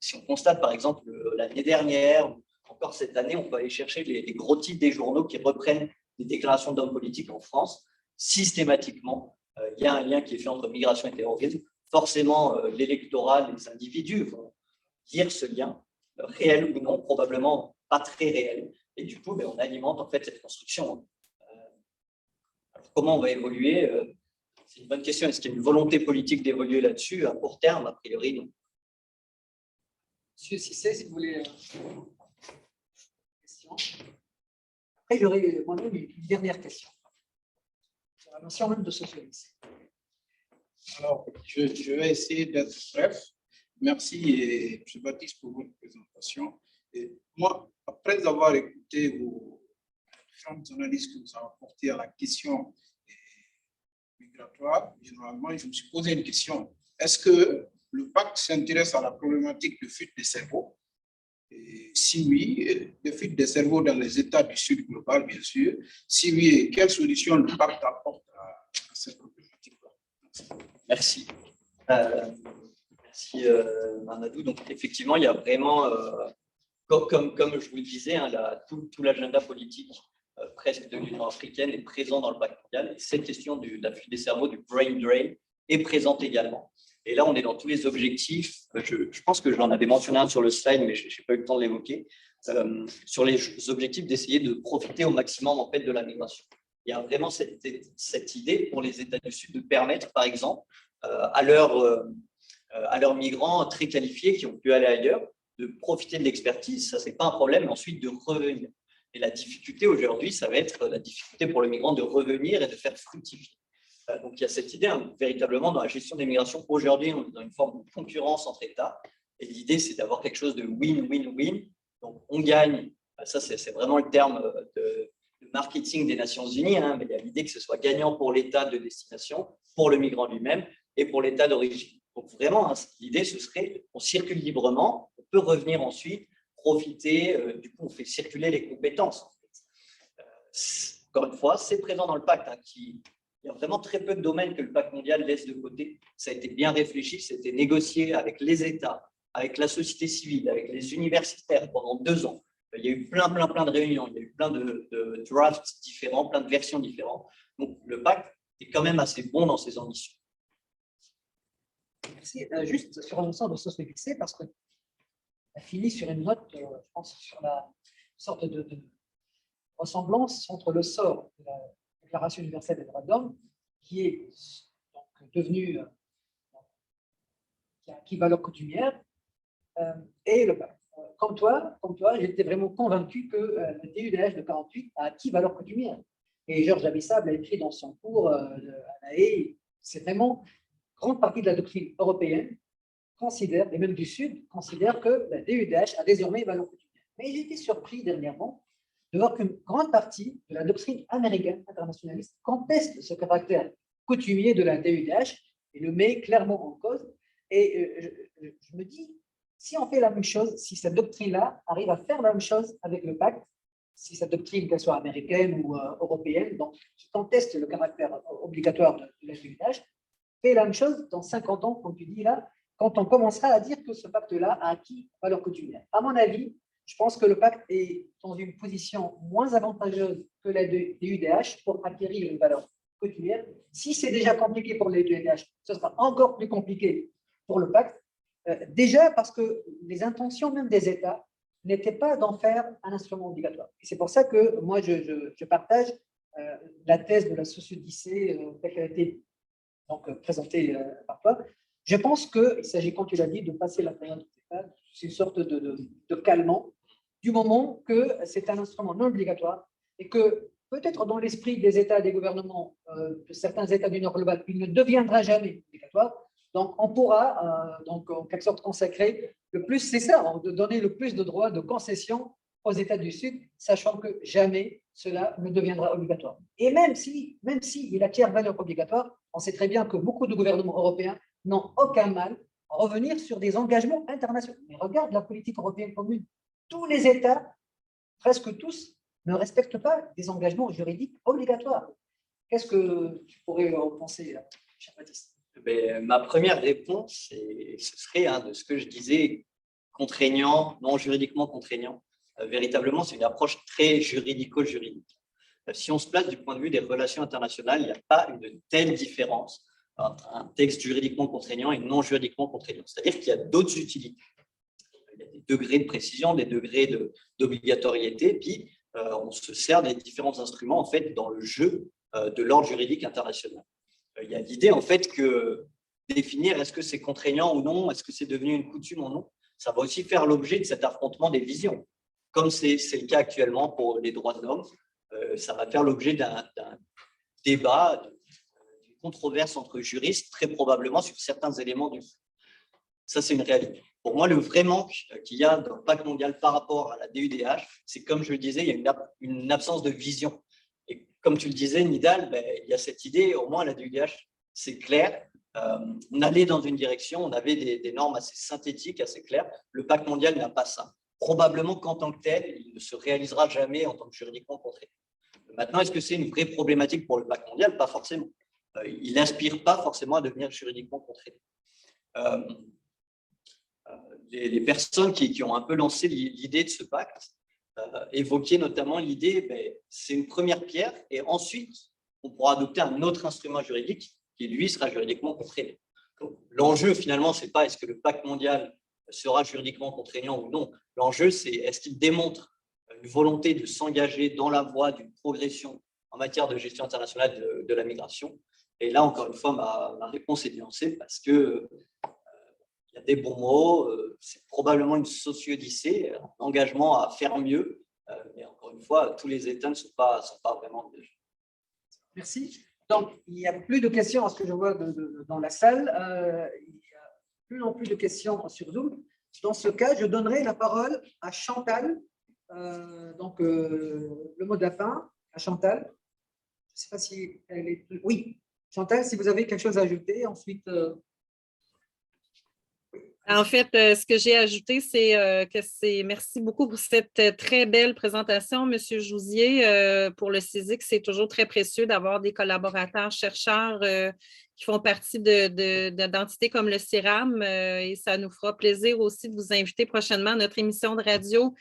Si on constate, par exemple, l'année dernière ou encore cette année, on peut aller chercher les gros titres des journaux qui reprennent les déclarations d'hommes politiques en France. Systématiquement, il y a un lien qui est fait entre migration et terrorisme. Forcément, l'électorat, les individus vont lire ce lien, réel ou non, probablement pas très réel. Et du coup, on alimente en fait cette construction. Alors, comment on va évoluer? C'est une bonne question. Est-ce qu'il y a une volonté politique d'évoluer là-dessus? À court terme, a priori, non. Monsieur Cissé, si vous voulez une question. Après, j'aurais moi-même une dernière question sur la notion même de socialisme. Alors, je vais essayer d'être bref. Merci, M. Baptiste, pour votre présentation. Et moi, après avoir écouté vos différentes analyses que vous avez apportées à la question migratoire, généralement, je me suis posé une question. Est-ce que le pacte s'intéresse à la problématique de fuite des cerveaux? Et si oui, de fuite des cerveaux dans les États du Sud global, bien sûr. Si oui, quelle solution le pacte apporte à cette problématique-là? Merci. Merci, Manadou. Donc, effectivement, il y a vraiment, comme je vous le disais, hein, tout l'agenda politique presque de l'Union africaine est présent dans le pacte mondial. Et cette question de la fuite des cerveaux, du brain drain, est présente également. Et là, on est dans tous les objectifs. Je pense que j'en avais mentionné un sur le slide, mais je n'ai pas eu le temps de l'évoquer. Sur les objectifs d'essayer de profiter au maximum en fait, de la migration. Il y a vraiment cette idée pour les États du Sud de permettre, par exemple, à leurs migrants très qualifiés qui ont pu aller ailleurs, de profiter de l'expertise. Ça, ce n'est pas un problème, mais ensuite de revenir. Et la difficulté aujourd'hui, ça va être la difficulté pour le migrant de revenir et de faire fructifier. Donc, il y a cette idée, hein, véritablement, dans la gestion des migrations. Aujourd'hui, on est dans une forme de concurrence entre États. Et l'idée, c'est d'avoir quelque chose de win-win-win. Donc, on gagne. Ça, c'est vraiment le terme de marketing des Nations Unies. Hein, mais il y a l'idée que ce soit gagnant pour l'État de destination, pour le migrant lui-même et pour l'État d'origine. Donc, vraiment, hein, l'idée, ce serait on circule librement, on peut revenir ensuite, profiter. Du coup, on fait circuler les compétences. En fait. Encore une fois, c'est présent dans le pacte, hein, il y a vraiment très peu de domaines que le pacte mondial laisse de côté. Ça a été bien réfléchi, ça a été négocié avec les États, avec la société civile, avec les universitaires pendant 2 ans. Il y a eu plein de réunions, il y a eu plein de drafts différents, plein de versions différentes. Donc, le pacte est quand même assez bon dans ses ambitions. Merci. Juste sur un ensemble de choses fixées, parce qu'on a fini sur une note, je pense, sur la sorte de ressemblance entre le sort de la Déclaration universelle des droits de l'homme, qui est donc devenue qui a acquis valeur coutumière, et le pacte. Comme toi, j'étais vraiment convaincu que le DUDH de 48 a acquis valeur coutumière. Et Georges Abissable a écrit dans son cours à La Haye, c'est vraiment grande partie de la doctrine européenne considère, et même du Sud, considère que la DUDH a désormais valeur coutumière. Mais j'ai été surpris dernièrement de voir qu'une grande partie de la doctrine américaine internationaliste conteste ce caractère coutumier de la DUDH et le met clairement en cause. Et je me dis, si on fait la même chose, si cette doctrine-là arrive à faire la même chose avec le pacte, si cette doctrine, qu'elle soit américaine ou européenne, donc, qui conteste le caractère obligatoire de la DUDH, fait la même chose dans 50 ans, comme tu dis là, quand on commencera à dire que ce pacte-là a acquis valeur coutumière. À mon avis, je pense que le pacte est dans une position moins avantageuse que la DUDH pour acquérir une valeur coutumière. Si c'est déjà compliqué pour les DUDH, ce sera encore plus compliqué pour le pacte. Déjà parce que les intentions même des États n'étaient pas d'en faire un instrument obligatoire. Et c'est pour ça que moi, je partage la thèse de la sociodicée telle qu'elle a été donc, présentée par toi. Je pense qu'il s'agit, quand tu l'as dit, de passer la période des États, c'est une sorte de calmant, du moment que c'est un instrument non obligatoire et que peut-être dans l'esprit des États et des gouvernements de certains États du Nord global, il ne deviendra jamais obligatoire. Donc, on pourra, donc, en quelque sorte, consacrer le plus, c'est ça, de donner le plus de droits de concession aux États du Sud, sachant que jamais cela ne deviendra obligatoire. Et même s'il acquiert valeur obligatoire, on sait très bien que beaucoup de gouvernements européens n'ont aucun mal à revenir sur des engagements internationaux. Mais regarde la politique européenne commune. Tous les États, presque tous, ne respectent pas des engagements juridiques obligatoires. Qu'est-ce que tu pourrais en penser, cher Baptiste? Ma première réponse, ce serait de ce que je disais, contraignant, non juridiquement contraignant. Véritablement, c'est une approche très juridico-juridique. Si on se place du point de vue des relations internationales, il n'y a pas une telle différence entre un texte juridiquement contraignant et non juridiquement contraignant. C'est-à-dire qu'il y a d'autres utilités. Il y a des degrés de précision, des degrés d'obligatoriété, puis on se sert des différents instruments en fait, dans le jeu de l'ordre juridique international. Il y a l'idée en fait que définir est-ce que c'est contraignant ou non, est-ce que c'est devenu une coutume ou non, ça va aussi faire l'objet de cet affrontement des visions. Comme c'est le cas actuellement pour les droits de l'homme, ça va faire l'objet d'un débat, d'une controverse entre juristes, très probablement sur certains éléments du fait. Ça, c'est une réalité. Pour moi, le vrai manque qu'il y a dans le pacte mondial par rapport à la DUDH, c'est comme je le disais, il y a une absence de vision. Et comme tu le disais, Nidal, il y a cette idée, au moins la DUDH, c'est clair. On allait dans une direction, on avait des normes assez synthétiques, assez claires. Le pacte mondial n'a pas ça. Probablement qu'en tant que tel, il ne se réalisera jamais en tant que juridiquement contraignant. Maintenant, est-ce que c'est une vraie problématique pour le pacte mondial? Pas forcément. Il n'inspire pas forcément à devenir juridiquement contraignant. Les personnes qui ont un peu lancé l'idée de ce pacte évoquaient notamment l'idée, c'est une première pierre et ensuite, on pourra adopter un autre instrument juridique qui, lui, sera juridiquement contraignant. L'enjeu, finalement, ce n'est pas est-ce que le pacte mondial sera juridiquement contraignant ou non. L'enjeu, c'est est-ce qu'il démontre une volonté de s'engager dans la voie d'une progression en matière de gestion internationale de la migration. Et là, encore une fois, ma réponse est nuancée parce que il y a des bons mots, c'est probablement une socio-odyssée, un engagement à faire mieux, mais encore une fois, tous les États ne sont pas vraiment engagés. Merci. Donc, il n'y a plus de questions à ce que je vois dans la salle. Il n'y a plus non plus de questions sur Zoom. Dans ce cas, je donnerai la parole à Chantal. Le mot de la fin à Chantal. Je ne sais pas si elle est… Oui, Chantal, si vous avez quelque chose à ajouter, ensuite… En fait, ce que j'ai ajouté, c'est merci beaucoup pour cette très belle présentation, M. Jouzier. Pour le CISIC, c'est toujours très précieux d'avoir des collaborateurs chercheurs qui font partie d'entités comme le CIRAM et ça nous fera plaisir aussi de vous inviter prochainement à notre émission de radio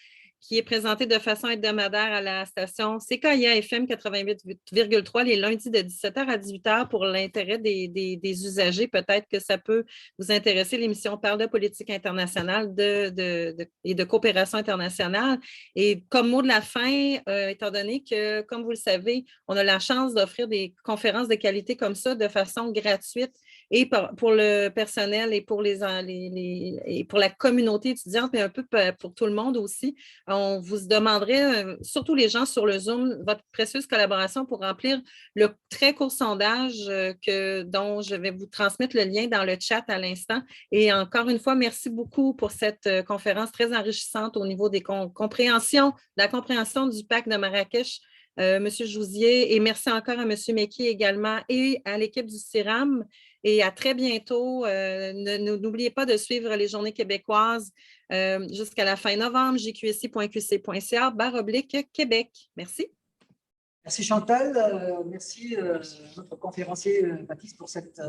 qui est présentée de façon hebdomadaire à la station CKIA FM 88,3 les lundis de 17h à 18h pour l'intérêt des usagers. Peut-être que ça peut vous intéresser. L'émission parle de politique internationale et de coopération internationale. Et comme mot de la fin, étant donné que, comme vous le savez, on a la chance d'offrir des conférences de qualité comme ça de façon gratuite et pour le personnel et pour la communauté étudiante, mais un peu pour tout le monde aussi. On vous demanderait, surtout les gens sur le Zoom, votre précieuse collaboration pour remplir le très court sondage dont je vais vous transmettre le lien dans le chat à l'instant. Et encore une fois, merci beaucoup pour cette conférence très enrichissante au niveau de la compréhension du pacte de Marrakech, M. Jouzier. Et merci encore à M. Mekié également et à l'équipe du CIRAM. Et à très bientôt. N'oubliez pas de suivre les Journées québécoises jusqu'à la fin novembre, jqsi.qc.ca/Québec. Merci. Merci Chantal. Merci notre conférencier Baptiste pour cette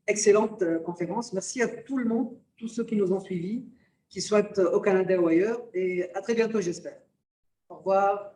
excellente conférence. Merci à tout le monde, tous ceux qui nous ont suivis, qui soient au Canada ou ailleurs. Et à très bientôt, j'espère. Au revoir.